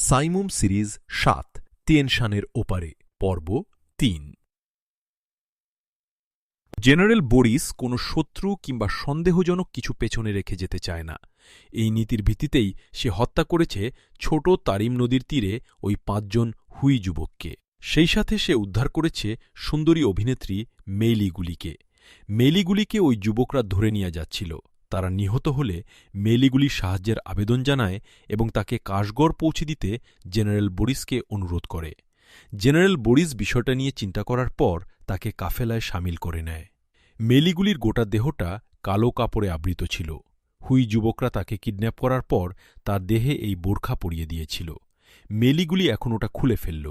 Saimum series ৭ Tian শানের ওপারে পর্ব ৩। জেনারেল বরিস কোনো শত্রু কিংবা সন্দেহজনক কিছু পেছনে রেখে যেতে চায় না। এই নীতির ভিত্তিতেই সে হত্যা করেছে ছোট তারিম নদীর তীরে ওই ৫ জন হুই যুবককে। সেই সাথে সে উদ্ধার করেছে সুন্দরী অভিনেত্রী মেইলিগুলিকে। মেইলিগুলিকে ওই যুবকরা ধরে নিয়ে যাচ্ছিল। তারা নিহত হলে মেইলিগুলি সাহায্যের আবেদন জানায় এবং তাকে কাশগড় পৌঁছে দিতে জেনারেল বরিসকে অনুরোধ করে। জেনারেল বরিস বিষয়টা নিয়ে চিন্তা করার পর তাকে কাফেলায় সামিল করে নেয়। মেইলিগুলির গোটা দেহটা কালো কাপড়ে আবৃত ছিল। হুই যুবকরা তাকে কিডন্যাপ করার পর তার দেহে এই বোরখা পরিয়ে দিয়েছিল। মেইলিগুলি এখন ওটা খুলে ফেলল।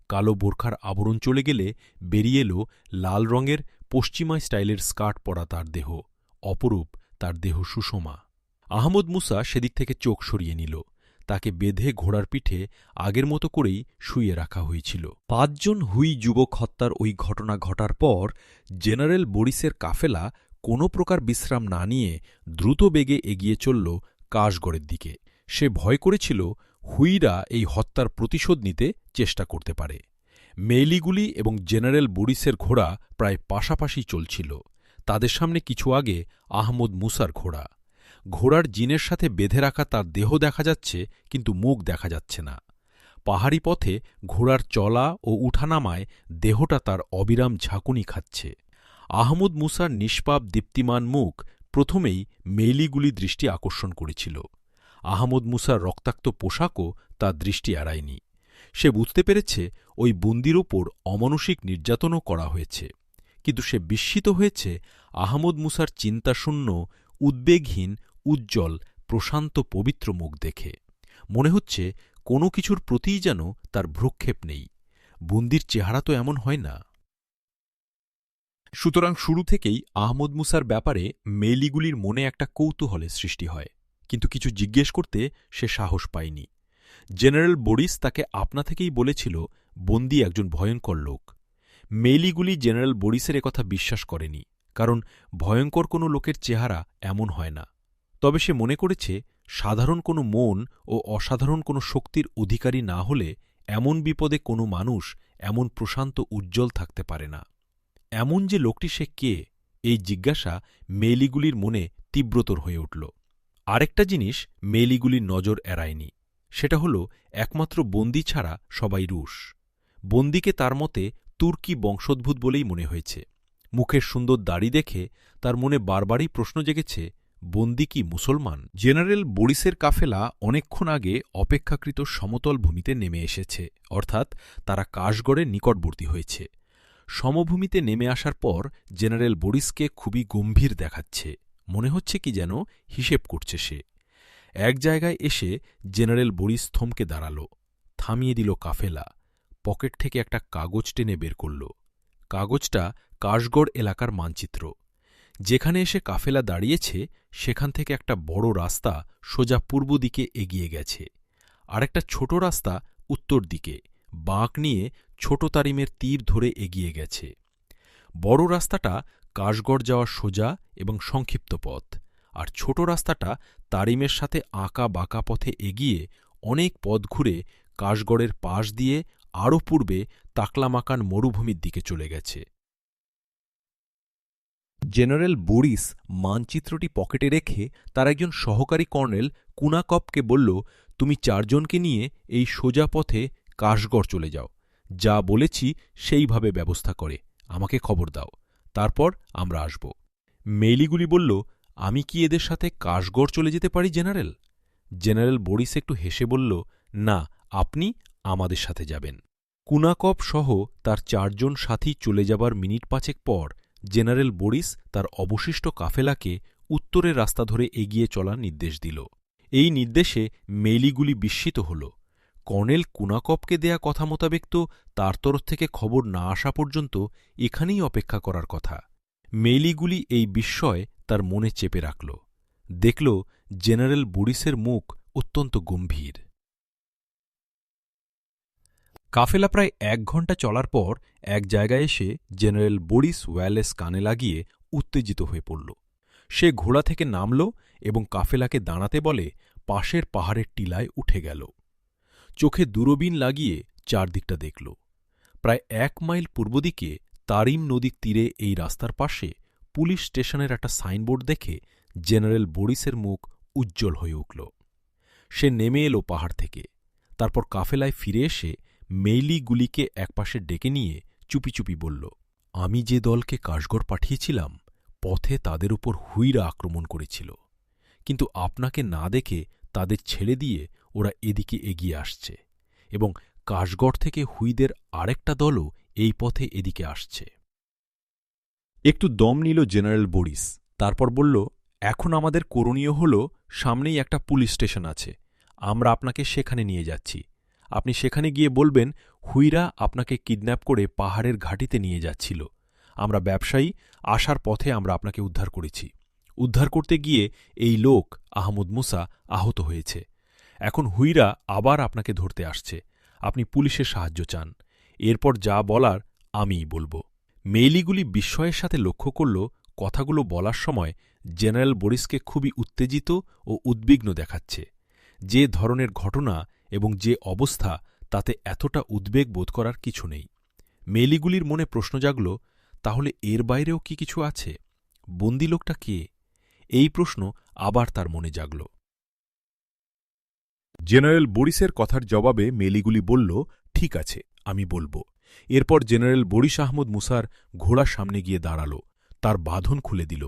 কালো বোরখার আবরণ চলে গেলে বেরিয়ে এলো লাল রঙের পশ্চিমা স্টাইলের স্কার্ট পরা তার দেহ। অপরূপ তার দেহ সুষমা। আহমদ মুসা সেদিক থেকে চোখ সরিয়ে নিল। তাকে বেঁধে ঘোড়ার পিঠে আগের মতো করেই শুইয়ে রাখা হয়েছিল। ৫ জন হুই যুবক হত্যার ওই ঘটনা ঘটার পর জেনারেল বরিসের কাফেলা কোনো প্রকার বিশ্রাম না নিয়ে দ্রুত বেগে এগিয়ে চলল কাশগড়ের দিকে। সে ভয় করেছিল হুইরা এই হত্যার প্রতিশোধ নিতে চেষ্টা করতে পারে। মেইলিগুলি এবং জেনারেল বরিসের ঘোড়া প্রায় পাশাপাশি চলছিল। তাদের সামনে কিছু আগে আহমদ মুসার ঘোড়া। ঘোড়ার জিনের সাথে বেঁধে রাখা তার দেহ দেখা যাচ্ছে, কিন্তু মুখ দেখা যাচ্ছে না। পাহাড়ি পথে ঘোড়ার চলা ও উঠানামায় দেহটা তার অবিরাম ঝাঁকুনি খাচ্ছে। আহমদ মুসার নিষ্পাপ দীপ্তিমান মুখ প্রথমেই মেইলিগুলি দৃষ্টি আকর্ষণ করেছিল। আহমদ মুসার রক্তাক্ত পোশাকও তার দৃষ্টি এড়ায়নি। সে বুঝতে পেরেছে ওই বন্দির ওপর অমানুষিক নির্যাতনও করা হয়েছে। কিন্তু সে বিস্মিত হয়েছে আহমদ মুসার চিন্তাশূন্য, উদ্বেগহীন, উজ্জ্বল, প্রশান্ত, পবিত্র মুখ দেখে। মনে হচ্ছে কোনো কিছুর প্রতিই যেন তার ভ্রুক্ষেপ নেই। বন্দির চেহারা তো এমন হয় না। সুতরাং শুরু থেকেই আহমদ মুসার ব্যাপারে মেইলিগুলির মনে একটা কৌতূহলের সৃষ্টি হয়, কিন্তু কিছু জিজ্ঞেস করতে সে সাহস পায়নি। জেনারেল বরিস তাকে আপনা থেকেই বলেছিল বন্দী একজন ভয়ঙ্কর লোক। মেইলিগুলি জেনারেল বরিসের একথা বিশ্বাস করেনি, কারণ ভয়ঙ্কর কোনো লোকের চেহারা এমন হয় না। তবে সে মনে করেছে সাধারণ কোনো মন ও অসাধারণ কোনো শক্তির অধিকারী না হলে এমন বিপদে কোনো মানুষ এমন প্রশান্ত উজ্জ্বল থাকতে পারে না। এমন যে লোকটি সে কে, এই জিজ্ঞাসা মেইলিগুলির মনে তীব্রতর হয়ে উঠল। আরেকটা জিনিস মেইলিগুলির নজর এড়ায়নি, সেটা হল একমাত্র বন্দী ছাড়া সবাই রুশ। বন্দীকে তার মতে তুর্কি বংশোদ্ভূত বলেই মনে হয়েছে। মুখের সুন্দর দাড়ি দেখে তার মনে বারবারই প্রশ্ন জেগেছে, বন্দী কি মুসলমান? জেনারেল বরিসের কাফেলা অনেকক্ষণ আগে অপেক্ষাকৃত সমতল ভূমিতে নেমে এসেছে, অর্থাৎ তারা কাশগড়ের নিকটবর্তী হয়েছে। সমভূমিতে নেমে আসার পর জেনারেল বরিসকে খুবই গম্ভীর দেখাচ্ছে। মনে হচ্ছে কি যেন হিসেব করছে সে। এক জায়গায় এসে জেনারেল বরিস থমকে দাঁড়াল, থামিয়ে দিল কাফেলা। পকেট থেকে একটা কাগজ টেনে বের করল। কাগজটা কাশগড় এলাকার মানচিত্র। যেখানে এসে কাফেলা দাঁড়িয়েছে সেখান থেকে একটা বড় রাস্তা সোজা পূর্ব দিকে এগিয়ে গেছে। আরেকটা ছোট রাস্তা উত্তর দিকে বাঁক নিয়ে ছোট তারিমের তীর ধরে এগিয়ে গেছে। বড় রাস্তাটা কাশগড় যাওয়ার সোজা এবং সংক্ষিপ্ত পথ, আর ছোট রাস্তাটা তারিমের সাথে আঁকা বাঁকা পথে এগিয়ে অনেক পথ ঘুরে কাশগড়ের পাশ দিয়ে আরও পূর্বে তাকলামাকান মরুভূমির দিকে চলে গেছে। জেনারেল বরিস মানচিত্রটি পকেটে রেখে তার একজন সহকারী কর্নেল কুনাকপকে বলল, তুমি ৪ জনকে নিয়ে এই সোজা পথে কাশগড় চলে যাও। যা বলেছি সেইভাবে ব্যবস্থা করে আমাকে খবর দাও, তারপর আমরা আসব। মেইলিগুলি বলল, আমি কি এদের সাথে কাশগড় চলে যেতে পারি জেনারেল? জেনারেল বরিস একটু হেসে বলল, না, আপনি আমাদের সাথে যাবেন। কুনাকপ সহ তার ৪ জন সাথী চলে যাবার মিনিট ৫ পর জেনারেল বরিস তার অবশিষ্ট কাফেলাকে উত্তরের রাস্তা ধরে এগিয়ে চলার নির্দেশ দিল। এই নির্দেশে মেইলিগুলি বিস্মিত হল। কর্নেল কুনাকপকে দেয়া কথা মোতাবেক তো তার তরফ থেকে খবর না আসা পর্যন্ত এখানেই অপেক্ষা করার কথা। মেইলিগুলি এই বিস্ময় তার মনে চেপে রাখল। দেখল জেনারেল বরিসের মুখ অত্যন্ত গম্ভীর। কাফেলা প্রায় ১ ঘণ্টা চলার পর এক জায়গায় এসে জেনারেল বরিস ওয়্যালেস কানে লাগিয়ে উত্তেজিত হয়ে পড়ল। সে ঘোড়া থেকে নামল এবং কাফেলাকে দাঁড়াতে বলে পাশের পাহাড়ের টিলায় উঠে গেল। চোখে দূরবীন লাগিয়ে চারদিকটা দেখল। প্রায় 1 মাইল পূর্বদিকে তারিম নদীর তীরে এই রাস্তার পাশে পুলিশ স্টেশনের একটা সাইনবোর্ড দেখে জেনারেল বরিসের মুখ উজ্জ্বল হয়ে উঠল। সে নেমে এলো পাহাড় থেকে। তারপর কাফেলায় ফিরে এসে মেইলিগুলিকে একপাশে ডেকে নিয়ে চুপি চুপি বলল, আমি যে দলকে কাশগড় পাঠিয়েছিলাম পথে তাদের উপর হুইরা আক্রমণ করেছিল, কিন্তু আপনাকে না দেখে তাদের ছেড়ে দিয়ে ওরা এদিকে এগিয়ে আসছে এবং কাশগড় থেকে হুইদের আরেকটা দলও এই পথে এদিকে আসছে। একটু দম নিল জেনারেল বরিস। তারপর বলল, এখন আমাদের করণীয় হল, সামনেই একটা পুলিশ স্টেশন আছে, আমরা আপনাকে সেখানে নিয়ে যাচ্ছি। আপনি সেখানে গিয়ে বলবেন হুইরা আপনাকে কিডন্যাপ করে পাহাড়ের ঘাঁটিতে নিয়ে যাচ্ছিল। আমরা ব্যবসায়ী, আসার পথে আমরা আপনাকে উদ্ধার করেছি। উদ্ধার করতে গিয়ে এই লোক আহমদ মুসা আহত হয়েছে। এখন হুইরা আবার আপনাকে ধরতে আসছে। আপনি পুলিশের সাহায্য চান। এরপর যা বলার আমিই বলব। মেইলিগুলি বিস্ময়ের সাথে লক্ষ্য করল কথাগুলো বলার সময় জেনারেল বরিসকে খুবই উত্তেজিত ও উদ্বিগ্ন দেখাচ্ছে। যে ধরনের ঘটনা এবং যে অবস্থা, তাতে এতটা উদ্বেগ বোধ করার কিছু নেই। মেইলিগুলির মনে প্রশ্ন জাগল, তাহলে এর বাইরেও কি কিছু আছে? বন্দী লোকটা কে? এই প্রশ্ন আবার তার মনে জাগল। জেনারেল বরিসের কথার জবাবে মেইলিগুলি বলল, ঠিক আছে, আমি বলব। এরপর জেনারেল বরিস আহমদ মুসার ঘোড়ার সামনে গিয়ে দাঁড়াল, তার বাঁধন খুলে দিল।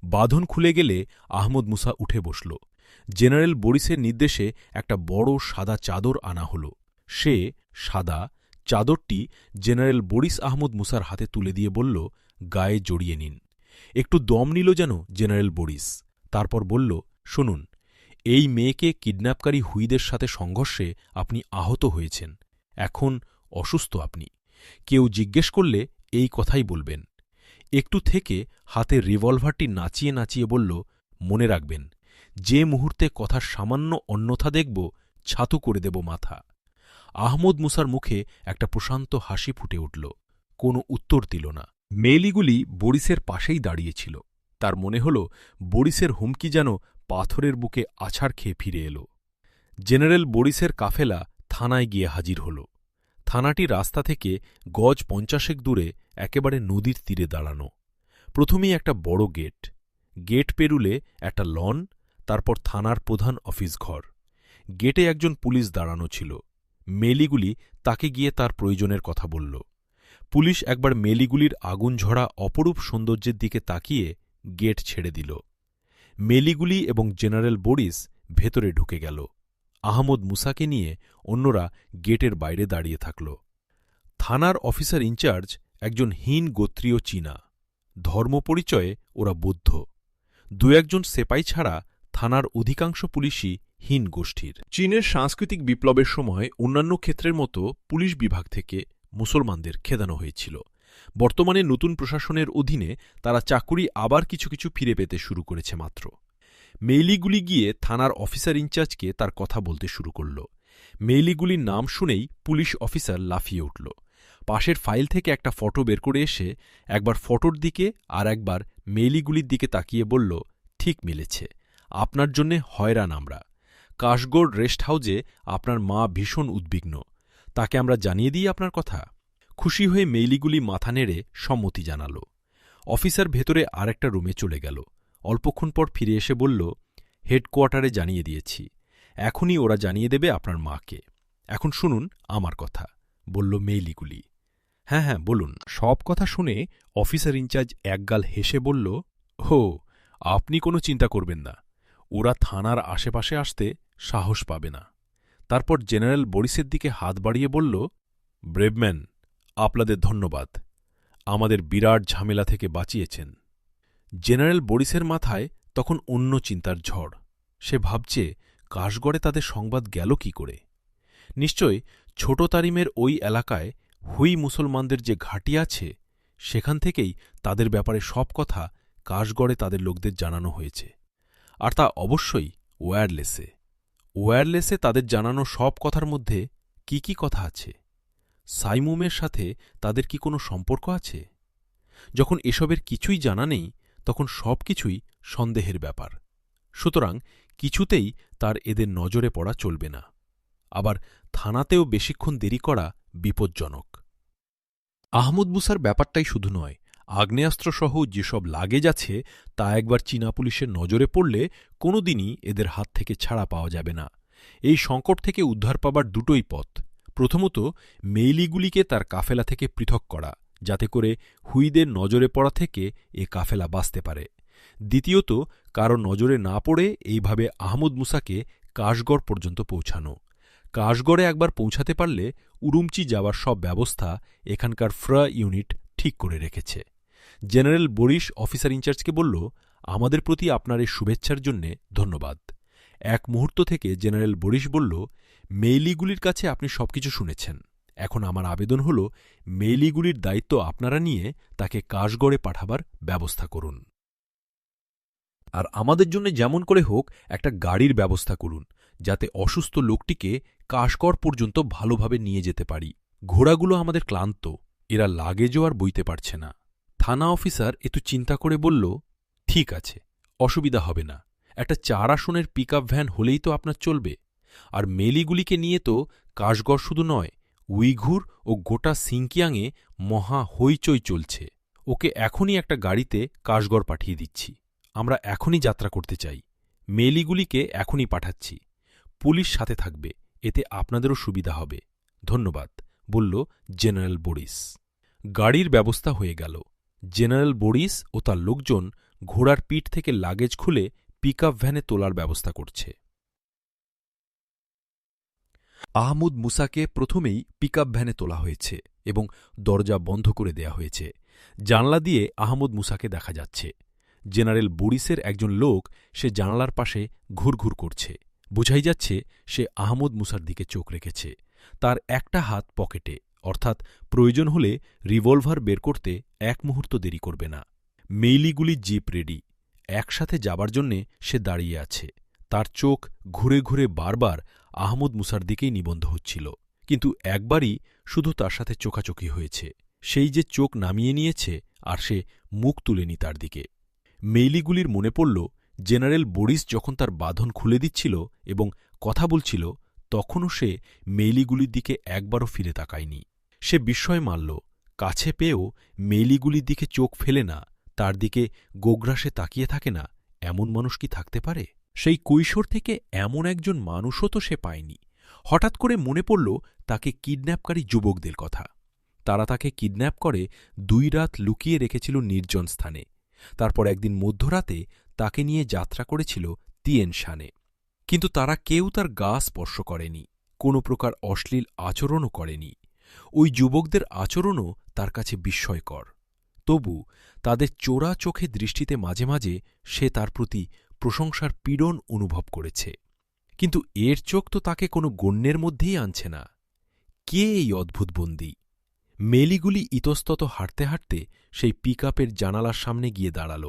বাঁধন খুলে গেলে আহমদ মুসা উঠে বসল। জেনারেল বরিসের নির্দেশে একটা বড় সাদা চাদর আনা হল। সে সাদা চাদরটি জেনারেল বরিস আহমদ মুসার হাতে তুলে দিয়ে বলল, গায়ে জড়িয়ে নিন। একটু দম নিল যেন জেনারেল বরিস। তারপর বলল, শুনুন, এই মেয়েকে কিডন্যাপকারী হুইদের সাথে সংঘর্ষে আপনি আহত হয়েছেন। এখন অসুস্থ আপনি। কেউ জিজ্ঞেস করলে এই কথাই বলবেন। একটু থেকে হাতে রিভলভারটি নাচিয়ে নাচিয়ে বলল, মনে রাখবেন, যে মুহূর্তে কথার সামান্য অন্যথা দেখব, ছাতু করে দেব মাথা। আহমদ মুসার মুখে একটা প্রশান্ত হাসি ফুটে উঠল। কোনো উত্তর দিল না। মেইলিগুলি বরিসের পাশেই দাঁড়িয়েছিল। তার মনে হল বরিসের হুমকি যেন পাথরের বুকে আছাড় খেয়ে ফিরে এল। জেনারেল বরিসের কাফেলা থানায় গিয়ে হাজির হল। থানাটি রাস্তা থেকে গজ 50 দূরে একেবারে নদীর তীরে দাঁড়ানো। প্রথমেই একটা বড় গেট। গেট পেরুলে একটা লন, তারপর থানার প্রধান অফিস ঘর। গেটে একজন পুলিশ দাঁড়ানো ছিল। মেইলিগুলি তাকে গিয়ে তার প্রয়োজনের কথা বলল। পুলিশ একবার মেইলিগুলির আগুন ঝরা অপরূপ সৌন্দর্যের দিকে তাকিয়ে গেট ছেড়ে দিল। মেইলিগুলি এবং জেনারেল বরিস ভেতরে ঢুকে গেল। আহমদ মুসাকে নিয়ে অন্যরা গেটের বাইরে দাঁড়িয়ে থাকল। থানার অফিসার ইনচার্জ একজন হীন গোত্রীয় চীনা। ধর্মপরিচয়ে ওরা বৌদ্ধ। 2-1 সেপাই ছাড়া থানার অধিকাংশ পুলিশই হীন গোষ্ঠীর। চীনের সাংস্কৃতিক বিপ্লবের সময় অন্যান্য ক্ষেত্রের মতো পুলিশ বিভাগ থেকে মুসলমানদের খেদানো হয়েছিল। বর্তমানে নতুন প্রশাসনের অধীনে তারা চাকুরি আবার কিছু কিছু ফিরে পেতে শুরু করেছে মাত্র। মেইলিগুলি গিয়ে থানার অফিসার ইনচার্জকে তার কথা বলতে শুরু করল। মেইলিগুলির নাম শুনেই পুলিশ অফিসার লাফিয়ে উঠল। পাশের ফাইল থেকে একটা ফটো বের করে এসে একবার ফটোর দিকে আর একবার মেইলিগুলির দিকে তাকিয়ে বলল, ঠিক মিলেছে, আপনার জন্যে হয়রান আমরা। কাশগড় রেস্ট হাউজে আপনার মা ভীষণ উদ্বিগ্ন। তাকে আমরা জানিয়ে দিই আপনার কথা। খুশি হয়ে মেইলিগুলি মাথা নেড়ে সম্মতি জানাল। অফিসার ভেতরে আর একটা রুমে চলে গেল। অল্পক্ষণ পর ফিরে এসে বলল, হেডকোয়ার্টারে জানিয়ে দিয়েছি, এখনই ওরা জানিয়ে দেবে আপনার মাকে। এখন শুনুন আমার কথা, বলল মেইলিগুলি। হ্যাঁ হ্যাঁ বলুন। সব কথা শুনে অফিসার ইনচার্জ একগাল হেসে বলল, হো, আপনি কোনো চিন্তা করবেন না, ওরা থানার আশেপাশে আসতে সাহস পাবে না। তারপর জেনারেল বরিসের দিকে হাত বাড়িয়ে বলল, ব্রেভম্যান, আপনাদের ধন্যবাদ, আমাদের বিরাট ঝামেলা থেকে বাঁচিয়েছেন। জেনারেল বরিসের মাথায় তখন অন্য চিন্তার ঝড়। সে ভাবছে, কাশগড়ে তাদের সংবাদ গেল কি করে? নিশ্চয় ছোট তারিমের ওই এলাকায় হুই মুসলমানদের যে ঘাঁটি আছে, সেখান থেকেই তাদের ব্যাপারে সব কথা কাশগড়ে তাদের লোকদের জানানো হয়েছে। আর তা অবশ্যই ওয়্যারলেসে। ওয়্যারলেসে তাদের জানানো সব কথার মধ্যে কি কি কথা আছে? সাইমুমের সাথে তাদের কি কোনো সম্পর্ক আছে? যখন এসবের কিছুই জানা নেই, তখন সব কিছুই সন্দেহের ব্যাপার। সুতরাং কিছুতেই তার এদের নজরে পড়া চলবে না। আবার থানাতেও বেশিক্ষণ দেরি করা বিপজ্জনক। আহমদ মুসার ব্যাপারটাই শুধু নয়, আগ্নেয়াস্ত্রসহ যেসব লাগেজ আছে তা একবার চীনা পুলিশের নজরে পড়লে কোনোদিনই এদের হাত থেকে ছাড়া পাওয়া যাবে না। এই সংকট থেকে উদ্ধার পাবার দুটোই পথ। প্রথমত, মেইলিগুলিকে তার কাফেলা থেকে পৃথক করা, যাতে করে হুইদের নজরে পড়া থেকে এ কাফেলা বাঁচতে পারে। দ্বিতীয়ত, কারো নজরে না পড়ে এইভাবে আহমদ মুসাকে কাশগড় পর্যন্ত পৌঁছানো। কাশগড়ে একবার পৌঁছাতে পারলে উরুমচি যাওয়ার সব ব্যবস্থা এখানকার ফ্রা ইউনিট ঠিক করে রেখেছে। জেনারেল বরিশ অফিসার ইনচার্জকে বলল, আমাদের প্রতি আপনার এই শুভেচ্ছার জন্যে ধন্যবাদ। এক মুহূর্ত থেকে জেনারেল বরিশ বলল, মেইলিগুলির কাছে আপনি সবকিছু শুনেছেন। এখন আমার আবেদন হল, মেইলিগুলির দায়িত্ব আপনারা নিয়ে তাকে কাশগড়ে পাঠাবার ব্যবস্থা করুন। আর আমাদের জন্য যেমন করে হোক একটা গাড়ির ব্যবস্থা করুন, যাতে অসুস্থ লোকটিকে কাশগড় পর্যন্ত ভালোভাবে নিয়ে যেতে পারি। ঘোড়াগুলো আমাদের ক্লান্ত, এরা লাগেজও আর বইতে পারছে না। থানা অফিসার একটু চিন্তা করে বলল, ঠিক আছে, অসুবিধা হবে না। একটা 4 আসনের পিকআপ ভ্যান হলেই তো আপনার চলবে। আর মেলিগুলিকে নিয়ে তো কাশগড় শুধু নয়, উইঘুর ও গোটা সিংকিয়াংয়ে মহা হইচই চলছে। ওকে এখনই একটা গাড়িতে কাশগড় পাঠিয়ে দিচ্ছি। আমরা এখনই যাত্রা করতে চাই। মেলিগুলিকে এখনই পাঠাচ্ছি। পুলিশ সাথে থাকবে, এতে আপনাদেরও সুবিধা হবে। ধন্যবাদ, বলল জেনারেল বরিস। গাড়ির ব্যবস্থা হয়ে গেল। জেনারেল বরিস ও তার লোকজন ঘোড়ার পিঠ থেকে লাগেজ খুলে পিকআপ ভ্যানে তোলার ব্যবস্থা করছে। আহমদ মুসাকে প্রথমেই পিকআপ ভ্যানে তোলা হয়েছে এবং দরজা বন্ধ করে দেয়া হয়েছে। জানলা দিয়ে আহমদ মুসাকে দেখা যাচ্ছে। জেনারেল বরিসের একজন লোক সে জানালার পাশে ঘুরঘুর করছে। বোঝাই যাচ্ছে সে আহমদ মুসার দিকে চোখ রেখেছে। তার একটা হাত পকেটে, অর্থাৎ প্রয়োজন হলে রিভলভার বের করতে এক মুহূর্ত দেরি করবে না। মেইলিগুলির জিপ রেডি। একসাথে যাবার জন্যে সে দাঁড়িয়ে আছে। তার চোখ ঘুরে ঘুরে বারবার আহমদ মুসার দিকেই নিবন্ধ হচ্ছিল, কিন্তু একবারই শুধু তার সাথে চোখাচোখি হয়েছে। সেই যে চোখ নামিয়ে নিয়েছে আর সে মুখ তুলেনি তার দিকে। মেইলিগুলির মনে পড়ল, জেনারেল বরিস যখন তার বাঁধন খুলে দিচ্ছিল এবং কথা বলছিল, তখনও সে মেইলিগুলির দিকে একবারও ফিরে তাকায়নি। সে বিস্ময় মানল, কাছে পেয়েও মেইলিগুলির দিকে চোখ ফেলে না, তার দিকে গোগ্রাসে তাকিয়ে থাকে না, এমন মানুষ কি থাকতে পারে? সেই কৈশোর থেকে এমন একজন মানুষও তো সে পায়নি। হঠাৎ করে মনে পড়ল তাকে কিডন্যাপকারী যুবকদের কথা। তারা তাকে কিডন্যাপ করে 2 রাত লুকিয়ে রেখেছিল নির্জন স্থানে। তারপর একদিন মধ্যরাতে তাকে নিয়ে যাত্রা করেছিল তিয়েনশানে। কিন্তু তারা কেউ তার গা স্পর্শ করেনি, কোনো প্রকার অশ্লীল আচরণও করেনি। ওই যুবকদের আচরণও তার কাছে বিস্ময়কর। তবু তাদের চোরা চোখে দৃষ্টিতে মাঝে মাঝে সে তার প্রতি প্রশংসার পীড়ন অনুভব করেছে। কিন্তু এর চোখ তো তাকে কোনো গণ্যের মধ্যেই আনছে না। কে এই অদ্ভুত বন্দী? মেলিগুলি ইতস্তত হাঁটতে হাঁটতে সেই পিকআপের জানালার সামনে গিয়ে দাঁড়াল।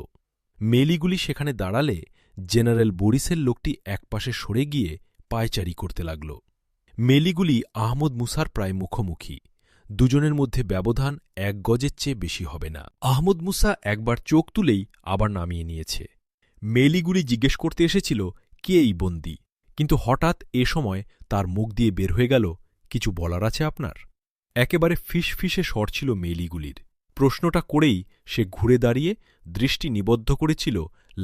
মেলিগুলি সেখানে দাঁড়ালে জেনারেল বরিসের লোকটি একপাশে সরে গিয়ে পায়চারি করতে লাগল। মেলিগুলি আহমদ মুসার প্রায় মুখোমুখি। দুজনের মধ্যে ব্যবধান 1 গজের চেয়ে বেশি হবে না। আহমদ মুসা একবার চোখ তুলেই আবার নামিয়ে নিয়েছে। মেলিগুলি জিজ্ঞেস করতে এসেছিল, কে এই বন্দী? কিন্তু হঠাৎ এ সময় তার মুখ দিয়ে বের হয়ে গেল, কিছু বলার আছে আপনার? একেবারে ফিসফিসে স্বর ছিল মেলিগুলির। প্রশ্নটা করেই সে ঘুরে দাঁড়িয়ে দৃষ্টি নিবদ্ধ করেছিল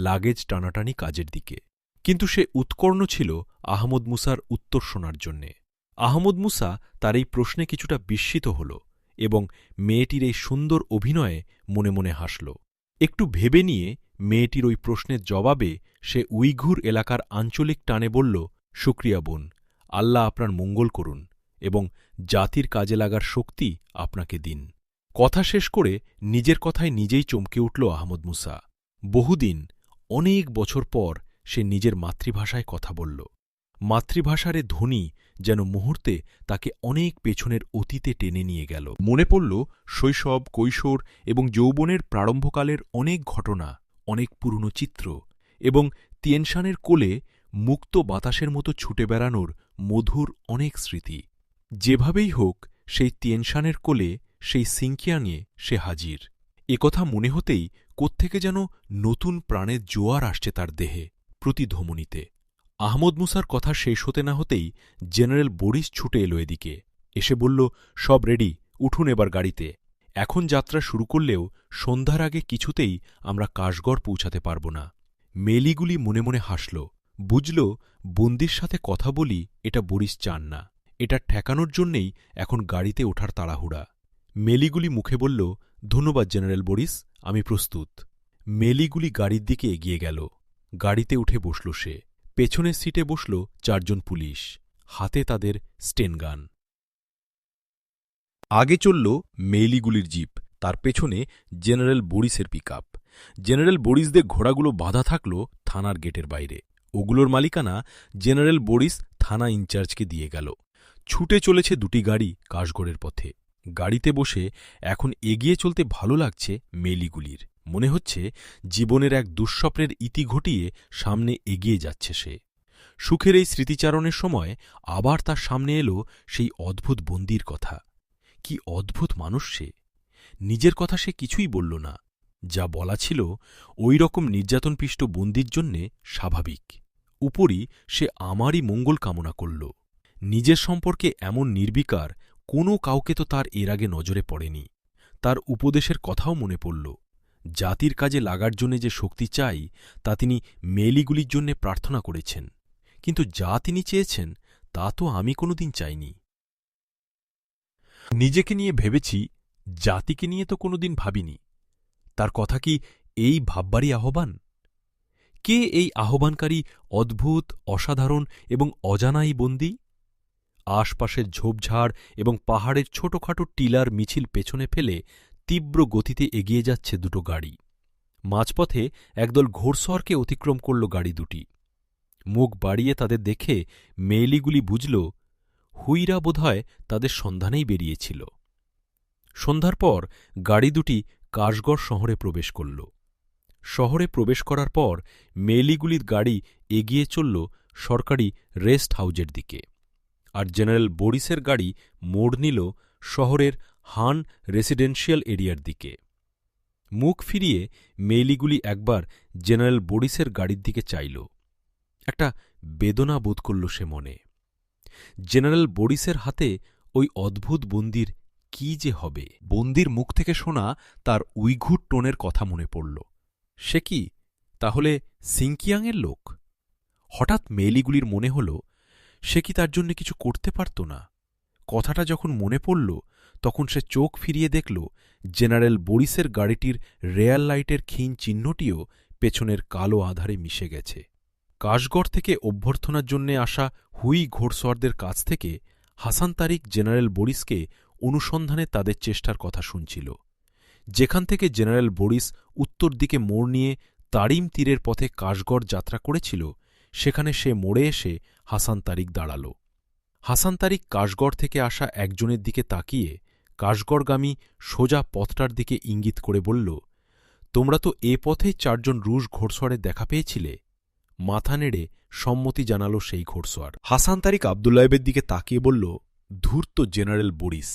লাগেজ টানাটানি কাজের দিকে। কিন্তু সে উৎকর্ণ ছিল আহমদ মুসার উত্তর শোনার জন্যে। আহমদ মুসা তার এই প্রশ্নে কিছুটা বিস্মিত হল এবং মেয়েটির এই সুন্দর অভিনয়ে মনে মনে হাসল। একটু ভেবে নিয়ে মেয়েটির ওই প্রশ্নের জবাবে সে উইঘুর এলাকার আঞ্চলিক টানে বলল, শুক্রিয়া বোন, আল্লাহ আপনার মঙ্গল করুন এবং জাতির কাজে লাগার শক্তি আপনাকে দিন। কথা শেষ করে নিজের কথায় নিজেই চমকে উঠল আহমদ মুসা। বহুদিন, অনেক বছর পর সে নিজের মাতৃভাষায় কথা বলল। মাতৃভাষার এ ধ্বনি যেন মুহূর্তে তাকে অনেক পেছনের অতীতে টেনে নিয়ে গেল। মনে পড়ল শৈশব, কৈশোর এবং যৌবনের প্রারম্ভকালের অনেক ঘটনা, অনেক পুরনো চিত্র এবং তিয়েনশানের কোলে মুক্ত বাতাসের মতো ছুটে বেড়ানোর মধুর অনেক স্মৃতি। যেভাবেই হোক সেই তিয়েনশানের কোলে, সেই সিংকিয়াংয়ে সে হাজির। একথা মনে হতেই কোত্থেকে যেন নতুন প্রাণের জোয়ার আসছে তার দেহে, প্রতি ধমনীতে। আহমদ মুসার কথা শেষ হতে না হতেই জেনারেল বরিস ছুটে এলো এদিকে, এসে বলল, সব রেডি, উঠুন এবার গাড়িতে। এখন যাত্রা শুরু করলেও সন্ধ্যার আগে কিছুতেই আমরা কাশগড় পৌঁছাতে পারব না। মেলিগুলি মনে মনে হাসল, বুঝল বন্দির সাথে কথা বলি এটা বরিস চান না, এটা ঠেকানোর জন্যেই এখন গাড়িতে ওঠার তাড়াহুড়া। মেলিগুলি মুখে বলল, ধন্যবাদ জেনারেল বরিস, আমি প্রস্তুত। মেলিগুলি গাড়ির দিকে এগিয়ে গেল। গাড়িতে উঠে বসল সে। পেছনের সিটে বসল 4 জন পুলিশ, হাতে তাদের স্টেনগান। আগে চলল মেইলিগুলির জিপ, তার পেছনে জেনারেল বরিসের পিকআপ। জেনারেল বরিসদের ঘোড়াগুলো বাঁধা থাকল থানার গেটের বাইরে। ওগুলোর মালিকানা জেনারেল বরিস থানা ইনচার্জকে দিয়ে গেল। ছুটে চলেছে 2টি গাড়ি কাশগড়ের পথে। গাড়িতে বসে এখন এগিয়ে চলতে ভালো লাগছে মেইলিগুলির। মনে হচ্ছে জীবনের এক দুঃস্বপ্নের ইতি ঘটিয়ে সামনে এগিয়ে যাচ্ছে সে। সুখের এই স্মৃতিচারণের সময় আবার তার সামনে এলো সেই অদ্ভুত বন্দির কথা। কি অদ্ভুত মানুষ সে! নিজের কথা সে কিছুই বলল না। যা বলা ছিল ওই রকম নির্যাতনপিষ্ট বন্দির জন্যে স্বাভাবিক। উপরই সে আমারই মঙ্গল কামনা করল। নিজের সম্পর্কে এমন নির্বিকার কোনো কাউকে তো তার এর আগে নজরে পড়েনি। তার উপদেশের কথাও মনে পড়ল। জাতির কাজে লাগার জন্যে যে শক্তি চাই তা তিনি মেলিগুলির জন্যে প্রার্থনা করেছেন, কিন্তু যা তিনি চেয়েছেন তা তো আমি কোনোদিন চাইনি। নিজেকে নিয়ে ভেবেছি, জাতিকে নিয়ে তো কোনোদিন ভাবিনি। তার কথা কি এই ভাববারই আহ্বান? কে এই আহ্বানকারী অদ্ভুত, অসাধারণ এবং অজানাই বন্দী? আশপাশের ঝোপঝাড় এবং পাহাড়ের ছোটখাটো টিলার মিছিল পেছনে ফেলে তীব্র গতিতে এগিয়ে যাচ্ছে 2টো গাড়ি। মাঝপথে একদল ঘোড়সওয়ারকে অতিক্রম করল গাড়ি 2টি। মুখ বাড়িয়ে তাদের দেখে মেইলিগুলি বুঝল হুইরা বোধহয় তাদের সন্ধানেই বেরিয়েছিল। সন্ধ্যার পর গাড়ি 2টি কাশগড় শহরে প্রবেশ করল। শহরে প্রবেশ করার পর মেইলিগুলির গাড়ি এগিয়ে চলল সরকারি রেস্ট হাউজের দিকে, আর জেনারেল বরিসের গাড়ি মোড় নিল শহরের হান রেসিডেন্সিয়াল এরিয়ার দিকে। মুখ ফিরিয়ে মেইলিগুলি একবার জেনারেল বরিসের গাড়ির দিকে চাইল। একটা বেদনা বোধ করল সে মনে। জেনারেল বরিসের হাতে ওই অদ্ভুত বন্দির কি যে হবে? বন্দির মুখ থেকে শোনা তার উইঘুর টোনের কথা মনে পড়ল। সে কি তাহলে সিংকিয়াংয়ের লোক? হঠাৎ মেইলিগুলির মনে হল সে কি তার জন্য কিছু করতে পারত না? কথাটা যখন মনে পড়ল তখন সে চোখ ফিরিয়ে দেখল জেনারেল বরিসের গাড়িটির রেয়ার লাইটের ক্ষীণ চিহ্নটিও পেছনের কালো আধারে মিশে গেছে। কাশগড় থেকে অভ্যর্থনার জন্যে আসা হুই ঘোড়সওয়ারদের কাছ থেকে হাসান তারিক জেনারেল বরিসকে অনুসন্ধানে তাদের চেষ্টার কথা শুনছিল। যেখান থেকে জেনারেল বরিস উত্তর দিকে মোড় নিয়ে তারিম তীরের পথে কাশগড় যাত্রা করেছিল, সেখানে সে মোড়ে এসে হাসান তারিক দাঁড়াল। হাসান তারিক কাশগড় থেকে আসা একজনের দিকে তাকিয়ে কাশগড়গামী সোজা পথটার দিকে ইঙ্গিত করে বলল, তোমরা তো এ পথেই 4 জন রুশ ঘোড়সওয়ারের দেখা পেয়েছিলে? মাথা নেড়ে সম্মতি জানাল সেই ঘোড়সওয়ার। হাসান তারিক আবদুল্লাহেবের দিকে তাকিয়ে বলল, ধূর্ত জেনারেল বরিস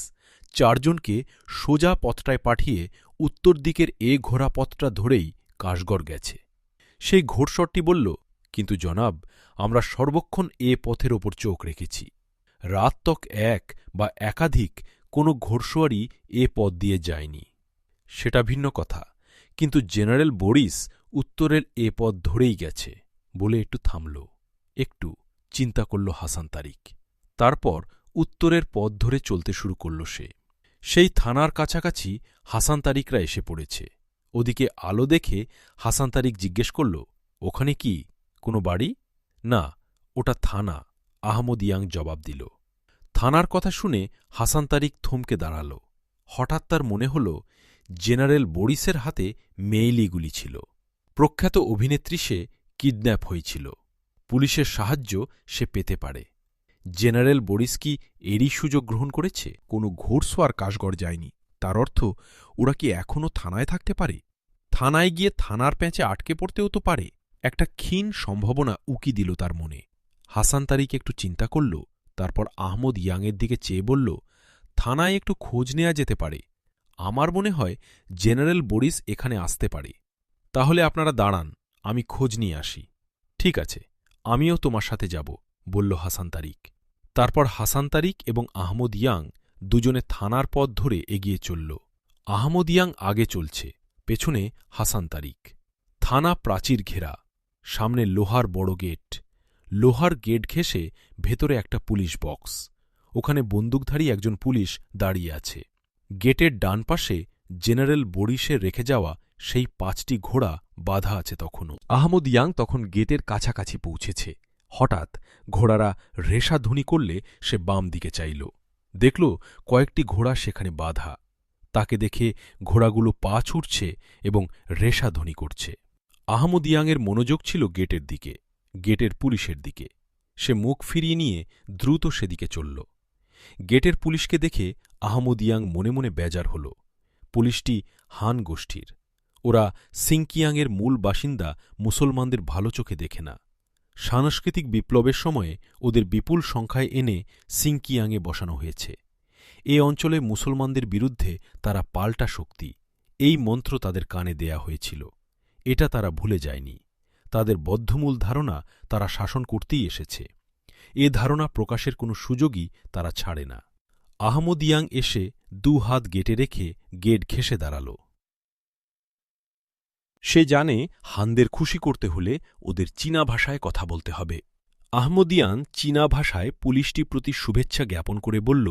4 জনকে সোজা পথটায় পাঠিয়ে উত্তর দিকের এ ঘোড়া পথটা ধরেই কাশগড় গেছে। সেই ঘোড়সওয়ারটি বলল, কিন্তু জনাব, আমরা সর্বক্ষণ এ পথের ওপর চোখ রেখেছি। রাত তক এক বা একাধিক কোনো ঘোড়সওয়ারই এ পথ দিয়ে যায়নি। সেটা ভিন্ন কথা, কিন্তু জেনারেল বরিস উত্তরের এ পথ ধরেই গেছে বলে একটু থামল। একটু চিন্তা করল হাসান তারিক। তারপর উত্তরের পথ ধরে চলতে শুরু করল সে। সেই থানার কাছাকাছি হাসান তারিকরা এসে পড়েছে। ওদিকে আলো দেখে হাসান তারিক জিজ্ঞেস করল, ওখানে কি কোনো বাড়ি? না, ওটা থানা, আহমদ ইয়াং জবাব দিল। থানার কথা শুনে হাসান তারিক থমকে দাঁড়াল। হঠাৎ তার মনে হল জেনারেল বরিসের হাতে মেইলিগুলি ছিল। প্রখ্যাত অভিনেত্রী সে কিডন্যাপ হয়েছিল। পুলিশের সাহায্য সে পেতে পারে। জেনারেল বরিস কি এরই সুযোগ গ্রহণ করেছে? কোনো ঘোড়সওয়ার কাশগড় যায়নি, তার অর্থ ওরা কি এখনও থানায় থাকতে পারে? থানায় গিয়ে থানার প্যাঁচে আটকে পড়তেও তো পারে। একটা ক্ষীণ সম্ভাবনা উকি দিল তার মনে। হাসান তারিক একটু চিন্তা করল, তারপর আহমদ ইয়াংয়ের দিকে চেয়ে বলল, থানায় একটু খোঁজ নেওয়া যেতে পারে। আমার মনে হয় জেনারেল বরিস এখানে আসতে পারে। তাহলে আপনারা দাঁড়ান, আমি খোঁজ নিয়ে আসি। ঠিক আছে, আমিও তোমার সাথে যাব, বলল হাসান তারিক। তারপর হাসান তারিক এবং আহমদ ইয়াং দুজনে থানার পথ ধরে এগিয়ে চলল। আহমদ ইয়াং আগে চলছে, পেছনে হাসান তারিক। থানা প্রাচীর ঘেরা, সামনে লোহার বড় গেট। লোহার গেট ঘেঁষে ভেতরে একটা পুলিশ বক্স। ওখানে বন্দুকধারী একজন পুলিশ দাঁড়িয়ে আছে। গেটের ডান পাশে জেনারেল বরিশের রেখে যাওয়া সেই ৫টি ঘোড়া বাঁধা আছে তখনও। আহমদ ইয়াং তখন গেটের কাছাকাছি পৌঁছেছে। হঠাৎ ঘোড়ারা রেশাধ্বনি করলে সে বাম দিকে চাইল। দেখল কয়েকটি ঘোড়া সেখানে বাঁধা। তাকে দেখে ঘোড়াগুলো পা ছুটছে এবং রেশাধ্বনি করছে। আহমদ ইয়াংয়ের মনোযোগ ছিল গেটের দিকে, গেটের পুলিশের দিকে। সে মুখ ফিরিয়ে নিয়ে দ্রুত সেদিকে চলল। গেটের পুলিশকে দেখে আহমদ ইয়াং মনে মনে বেজার হল। পুলিশটি হান গোষ্ঠীর। ওরা সিংকিয়াংয়ের মূল বাসিন্দা মুসলমানদের ভালো চোখে দেখে না। সাংস্কৃতিক বিপ্লবের সময়ে ওদের বিপুল সংখ্যায় এনে সিংকিয়াংয়ে বসানো হয়েছে। এ অঞ্চলে মুসলমানদের বিরুদ্ধে তারা পাল্টা শক্তি, এই মন্ত্র তাদের কানে দেয়া হয়েছিল। এটা তারা ভুলে যায়নি। তাদের বদ্ধমূল ধারণা তারা শাসন করতেই এসেছে। এ ধারণা প্রকাশের কোনো সুযোগই তারা ছাড়ে না। আহমদ ইয়াং এসে ২ হাত গেটে রেখে গেট ঘেঁষে দাঁড়াল। সে জানে হানদের খুশি করতে হলে ওদের চীনা ভাষায় কথা বলতে হবে। আহমদ ইয়াং চীনা ভাষায় পুলিশটি প্রতি শুভেচ্ছা জ্ঞাপন করে বলল,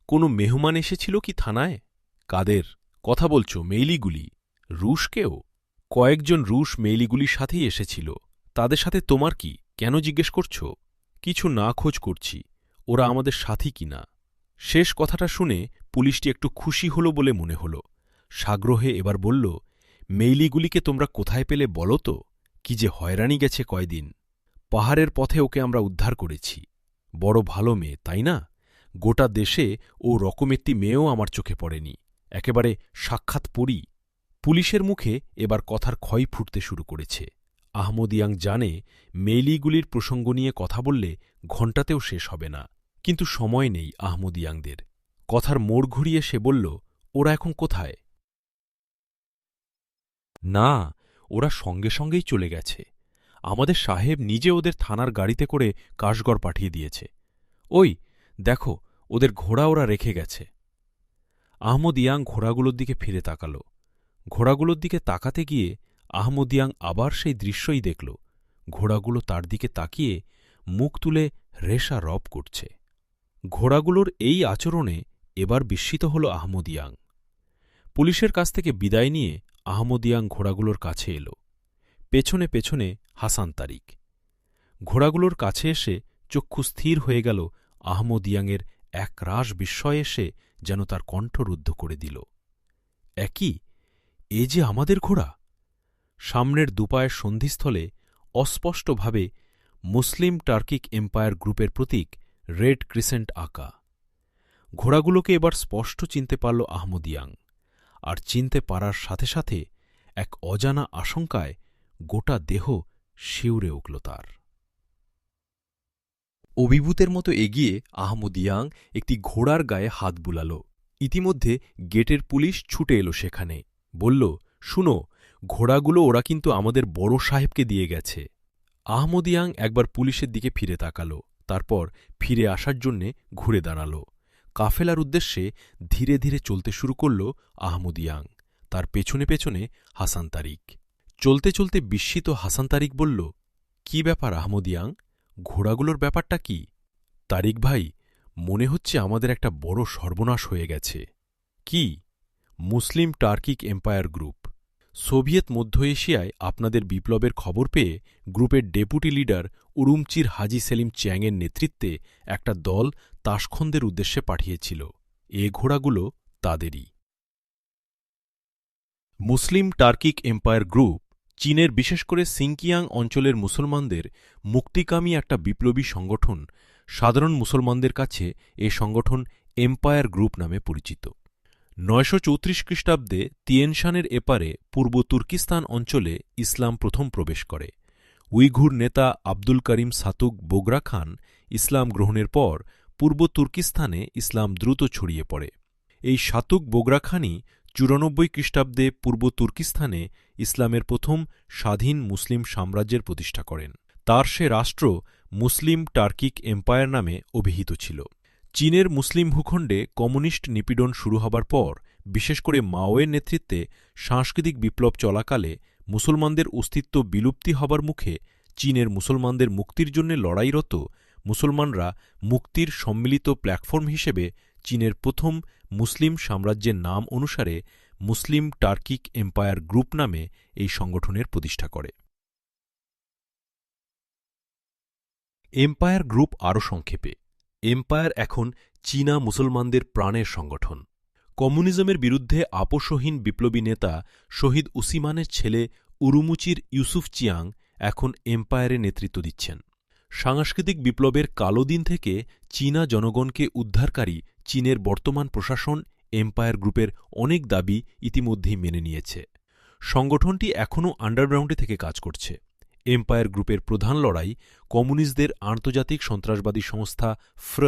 কোনো মেহমান এসেছিল কি থানায়? কাদের কথা বলছ? মেইলিগুলি? রুশ কেউ? কয়েকজন রুশ মেইলিগুলির সাথেই এসেছিল। তাদের সাথে তোমার কি? কেন জিজ্ঞেস করছ? কিছু না খোঁজ করছি, ওরা আমাদের সাথী কিনা। শেষ কথাটা শুনে পুলিশটি একটু খুশি হল বলে মনে হল। সাগ্রহে এবার বলল, মেইলিগুলিকে তোমরা কোথায় পেলে বলো তো? কি যে হয়রানি গেছে কয়দিন। পাহাড়ের পথে ওকে আমরা উদ্ধার করেছি। বড় ভালো মেয়ে, তাই না? গোটা দেশে ও রকম একটি মেয়েও আমার চোখে পড়েনি। একেবারে সাক্ষাৎ পরী। পুলিশের মুখে এবার কথার ক্ষয় ফুটতে শুরু করেছে। আহমদ ইয়াং জানে মেইলিগুলির প্রসঙ্গ নিয়ে কথা বললে ঘণ্টাতেও শেষ হবে না। কিন্তু সময় নেই আহমদ ইয়াংদের। কথার মোড় ঘুরিয়ে সে বলল, ওরা এখন কোথায়? না, ওরা সঙ্গে সঙ্গেই চলে গেছে। আমাদের সাহেব নিজে ওদের থানার গাড়িতে করে কাশগড় পাঠিয়ে দিয়েছে। ওই দেখো, ওদের ঘোড়া ওরা রেখে গেছে। আহমদ ইয়াং ঘোড়াগুলোর দিকে ফিরে তাকাল। ঘোড়াগুলোর দিকে তাকাতে গিয়ে আহমদ ইয়াং আবার সেই দৃশ্যই দেখল। ঘোড়াগুলো তার দিকে তাকিয়ে মুখ তুলে রেশা রব করছে। ঘোড়াগুলোর এই আচরণে এবার বিস্মিত হল আহমদ ইয়াং। পুলিশের কাছ থেকে বিদায় নিয়ে আহমদ ইয়াং ঘোড়াগুলোর কাছে এল। পেছনে পেছনে হাসান তারিক। ঘোড়াগুলোর কাছে এসে চক্ষু স্থির হয়ে গেল আহমদ ইয়াংয়ের একরাশ বিস্ময় এসে যেন তার কণ্ঠরুদ্ধ করে দিল। একই, এ যে আমাদের ঘোড়া! সামনের দুপায়ের সন্ধিস্থলে অস্পষ্টভাবে মুসলিম টার্কিক এম্পায়ার গ্রুপের প্রতীক রেড ক্রিসেন্ট আঁকা। ঘোড়াগুলোকে এবার স্পষ্ট চিনতে পারল আহমদ ইয়াং। আর চিনতে পারার সাথে সাথে এক অজানা আশঙ্কায় গোটা দেহ শিউরে উঠল তার। অভিভূতের মতো এগিয়ে আহমদ ইয়াং একটি ঘোড়ার গায়ে হাত বুলাল। ইতিমধ্যে গেটের পুলিশ ছুটে এলো সেখানে। বলল, শুনো, ঘোড়াগুলো ওরা কিন্তু আমাদের বড় সাহেবকে দিয়ে গেছে। আহমদ ইয়াং একবার পুলিশের দিকে ফিরে তাকাল। তারপর ফিরে আসার জন্যে ঘুরে দাঁড়াল। কাফেলার উদ্দেশ্যে ধীরে ধীরে চলতে শুরু করল আহমদ ইয়াং। তার পেছনে পেছনে হাসান তারিক। চলতে চলতে বিস্মিত হাসান তারিক বলল, কি ব্যাপার আহমদ ইয়াং? ঘোড়াগুলোর ব্যাপারটা কি? তারিক ভাই, মনে হচ্ছে আমাদের একটা বড় সর্বনাশ হয়ে গেছে। কি? মুসলিম টার্কিক এম্পায়ার গ্রুপ। সোভিয়েত মধ্য এশিয়ায় আপনাদের বিপ্লবের খবর পেয়ে গ্রুপের ডেপুটি লিডার উরুমচির হাজি সেলিম চ্যাংয়ের নেতৃত্বে একটা দল তাশখন্দের উদ্দেশ্যে পাঠিয়েছিল। এ ঘোড়াগুলো তাদেরই। মুসলিম টার্কিক এম্পায়ার গ্রুপ চীনের বিশেষ করে সিংকিয়াং অঞ্চলের মুসলমানদের মুক্তিকামী একটা বিপ্লবী সংগঠন। সাধারণ মুসলমানদের কাছে এ সংগঠন এম্পায়ার গ্রুপ নামে পরিচিত। ৯৩৪ খ্রিস্টাব্দে তিয়েনশানের এপারে পূর্ব তুর্কিস্তান অঞ্চলে ইসলাম প্রথম প্রবেশ করে। উইঘুর নেতা আব্দুল করিম সাতুক বোগরা খান ইসলাম গ্রহণের পর পূর্ব তুর্কিস্তানে ইসলাম দ্রুত ছড়িয়ে পড়ে। এই সাতুক বোগরা খানই ৯৪ খ্রিস্টাব্দে পূর্ব তুর্কিস্তানে ইসলামের প্রথম স্বাধীন মুসলিম সাম্রাজ্যের প্রতিষ্ঠা করেন। তার সে রাষ্ট্র মুসলিম টার্কিক এম্পায়ার নামে অভিহিত ছিল। চীনের মুসলিম ভূখণ্ডে কমিউনিস্ট নিপীড়ন শুরু হবার পর, বিশেষ করে মাওয়ের নেতৃত্বে সাংস্কৃতিক বিপ্লব চলাকালে মুসলমানদের অস্তিত্ব বিলুপ্তি হবার মুখে চীনের মুসলমানদের মুক্তির জন্য লড়াইরত মুসলমানরা মুক্তির সম্মিলিত প্ল্যাটফর্ম হিসেবে চীনের প্রথম মুসলিম সাম্রাজ্যের নাম অনুসারে মুসলিম টার্কিক এম্পায়ার গ্রুপ নামে এই সংগঠনের প্রতিষ্ঠা করে। এম্পায়ার গ্রুপ আরও সংক্ষেপে। এম্পায়ার এখন চীনা মুসলমানদের প্রাণের সংগঠন। কমিউনিজমের বিরুদ্ধে আপোষহীন বিপ্লবী নেতা শহীদ উসিমানের ছেলে উরুমুচির ইউসুফ চিয়াং এখন এম্পায়ারে নেতৃত্ব দিচ্ছেন। সাংস্কৃতিক বিপ্লবের কালো দিন থেকে চীনা জনগণকে উদ্ধারকারী চীনের বর্তমান প্রশাসন এম্পায়ার গ্রুপের অনেক দাবি ইতিমধ্যেই মেনে নিয়েছে। সংগঠনটি এখনও আন্ডারগ্রাউন্ডে থেকে কাজ করছে। এম্পায়ার গ্রুপের প্রধান লড়াই কমিউনিস্টদের আন্তর্জাতিক সন্ত্রাসবাদী সংস্থা ফ্র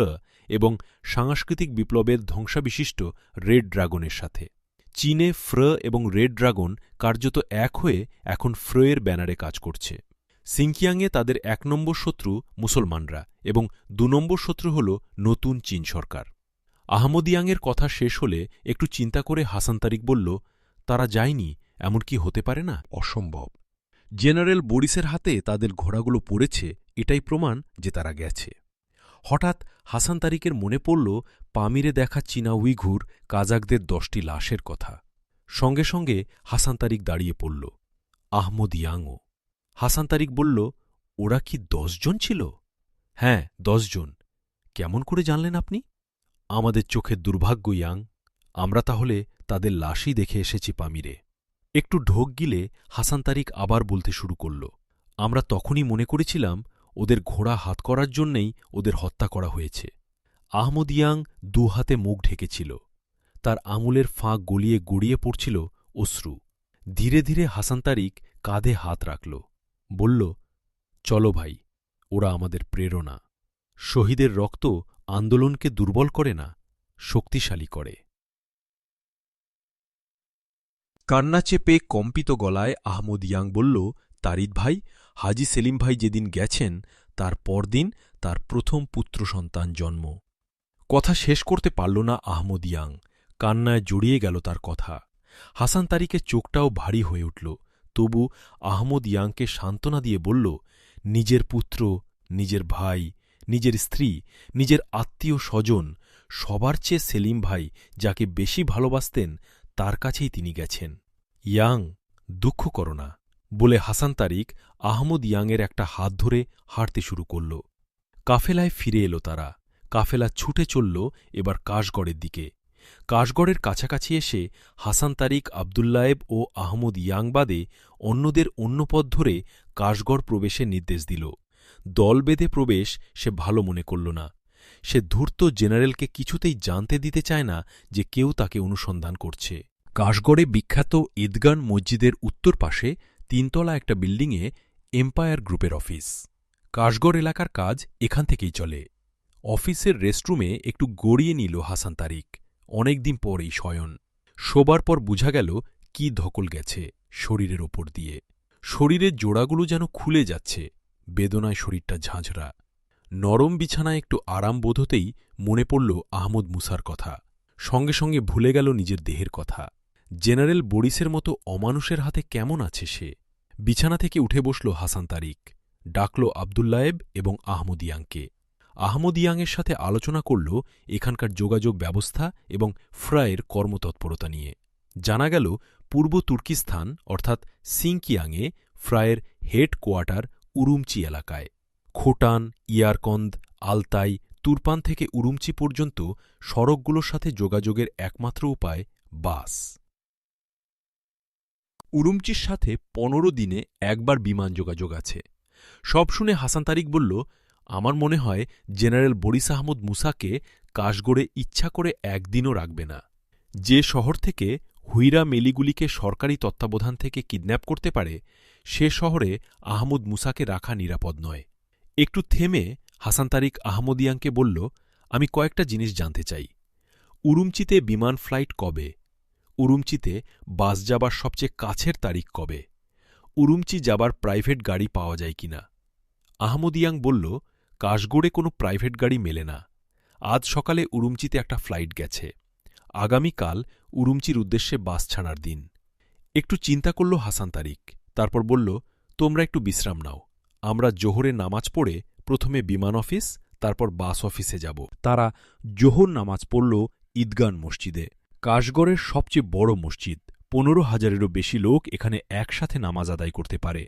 এবং সাংস্কৃতিক বিপ্লবের ধ্বংসাবিশিষ্ট রেড ড্রাগনের সাথে। চীনে ফ্র এবং রেড ড্রাগন কার্যত এক হয়ে এখন ফ্রয়ের ব্যানারে কাজ করছে। সিনকিয়াংয়ে তাদের ১ নম্বর শত্রু মুসলমানরা এবং ২ নম্বর শত্রু হল নতুন চীন সরকার। আহমদিয়াংয়ের কথা শেষ হলে একটু চিন্তা করে হাসান তারিক বলল, তারা যায়নি, এমন কি হতে পারে না? অসম্ভব। জেনারেল বোরিসের হাতে তাদের ঘোড়াগুলো পড়েছে, এটাই প্রমাণ যে তারা গেছে। হঠাৎ হাসান তারিকের মনে পড়ল পামিরে দেখা চীনা উইঘুর কাজাকদের ১০টি লাশের কথা। সঙ্গে সঙ্গে হাসান তারিক দাঁড়িয়ে পড়ল। আহমদিয়াংও। হাসান তারিক বলল, ওরা কি ১০ জন ছিল? হ্যাঁ, ১০ জন। কেমন করে জানলেন আপনি? আমাদের চোখের দুর্ভাগ্য ইয়াং, আমরা তাহলে তাদের লাশই দেখে এসেছি পামিরে। একটু ঢোক গিলে হাসান তারিক আবার বলতে শুরু করল, আমরা তখনই মনে করেছিলাম ওদের ঘোড়া হাত করার জন্যেই ওদের হত্যা করা হয়েছে। আহমদিয়াং ২ হাতে মুখ ঢেকেছিল। তার আঙুলের ফাঁক গলিয়ে গড়িয়ে পড়ছিল অশ্রু। ধীরে ধীরে হাসান তারিক কাঁধে হাত রাখল, বলল, চলো ভাই, ওরা আমাদের প্রেরণা। শহীদের রক্ত আন্দোলনকে দুর্বল করে না, শক্তিশালী করে। কান্না চেপে কম্পিত গলায় আহমদিয়াং বলল, তারিদ ভাই, হাজি সেলিম ভাই যেদিন গেছেন তার পরদিন তার প্রথম পুত্র সন্তান জন্ম। কথা শেষ করতে পারল না আহমদিয়াং, কান্নায় জড়িয়ে গেল তার কথা। হাসান তারিকের চোখটাও ভারী হয়ে উঠল, তবু আহমদিয়াংকে সান্ত্বনা দিয়ে বলল, নিজের পুত্র, নিজের ভাই, নিজের স্ত্রী, নিজের আত্মীয় স্বজন, সবার চেয়ে সেলিম ভাই যাকে বেশি ভালোবাসতেন তার কাছেই তিনি গেছেন। ইয়াং, দুঃখ করো না, বলে হাসান তারিক আহমদিয়াংয়ের একটা হাত ধরে হাঁটতে শুরু করল। কাফেলায় ফিরে এলো তারা। কাফেলা ছুটে চলল এবার কাশগড়ের দিকে। কাশগড়ের কাছাকাছি এসে হাসান তারিক আবদুল্লায়েব ও আহমদিয়াং বাদে অন্যদের অন্য পথ ধরে কাশগড় প্রবেশের নির্দেশ দিল। দল বেঁধে প্রবেশ সে ভালো মনে করল না। সে ধূর্ত জেনারেলকে কিছুতেই জানতে দিতে চায় না যে কেউ তাকে অনুসন্ধান করছে। কাশগড়ে বিখ্যাত ঈদগান মসজিদের উত্তর পাশে ৩ তলা একটা বিল্ডিংয়ে এম্পায়ার গ্রুপের অফিস। কাশগড় এলাকার কাজ এখান থেকেই চলে। অফিসের রেস্টরুমে একটু গড়িয়ে নিল হাসান তারিক। অনেকদিন পরেই শয়ন। শোবার পর বুঝা গেল কি ধকল গেছে শরীরের ওপর দিয়ে। শরীরের জোড়াগুলো যেন খুলে যাচ্ছে, বেদনায় শরীরটা ঝাঁঝরা। নরম বিছানায় একটু আরাম বোধ হতেই মনে পড়ল আহমদ মুসার কথা। সঙ্গে সঙ্গে ভুলে গেল নিজের দেহের কথা। জেনারেল বোরিসের মতো অমানুষের হাতে কেমন আছে সে? বিছানা থেকে উঠে বসল হাসান তারিক। ডাকল আবদুল্লায়েব এবং আহমদিয়াংকে। আহমদিয়াংয়ের সাথে আলোচনা করল এখানকার যোগাযোগ ব্যবস্থা এবং ফ্রায়ের কর্মতৎপরতা নিয়ে। জানা গেল পূর্ব তুর্কিস্তান অর্থাৎ সিনকিয়াংয়ে ফ্রায়ের হেড কোয়ার্টার উরুমচি এলাকায়। খোটান, ইয়ারকন্দ, আলতাই, তুরপান থেকে উরুমচি পর্যন্ত সড়কগুলোর সাথে যোগাযোগের একমাত্র উপায় বাস। উরুমচির সাথে ১৫ দিনে একবার বিমান যোগাযোগ আছে। সব শুনে হাসান তারিক বলল, আমার মনে হয় জেনারেল বরিস আহমদ মুসাকে কাশগড়ে ইচ্ছা করে একদিনও রাখবে না। যে শহর থেকে হুইরা মেলিগুলিকে সরকারি তত্ত্বাবধান থেকে কিডন্যাপ করতে পারে সে শহরে আহমদ মুসাকে রাখা নিরাপদ নয়। একটু থেমে হাসান তারিক আহমদিয়াংকে বলল, আমি কয়েকটা জিনিস জানতে চাই। উরুমচিতে বিমান ফ্লাইট কবে? উরুমচিতে বাস যাবার সবচেয়ে কাছের তারিখ কবে? উরুমচি যাবার প্রাইভেট গাড়ি পাওয়া যায় কিনা? আহমদ ইয়াং বলল, কাশগড়ে কোনো প্রাইভেট গাড়ি মেলে না। আজ সকালে উরুমচিতে একটা ফ্লাইট গেছে। আগামীকাল উরুমচির উদ্দেশ্যে বাস ছাড়ার দিন। একটু চিন্তা করল হাসান তারিক, তারপর বলল, তোমরা একটু বিশ্রাম নাও। আমরা জোহরে নামাজ পড়ে প্রথমে বিমান অফিস, তারপর বাস অফিসে যাব। তারা জোহর নামাজ পড়ল ঈদগান মসজিদে। কাশগড়ের সবচেয়ে বড় মসজিদ, 15,000-এরও বেশি লোক এখানে একসাথে নামাজ আদায় করতে পারে।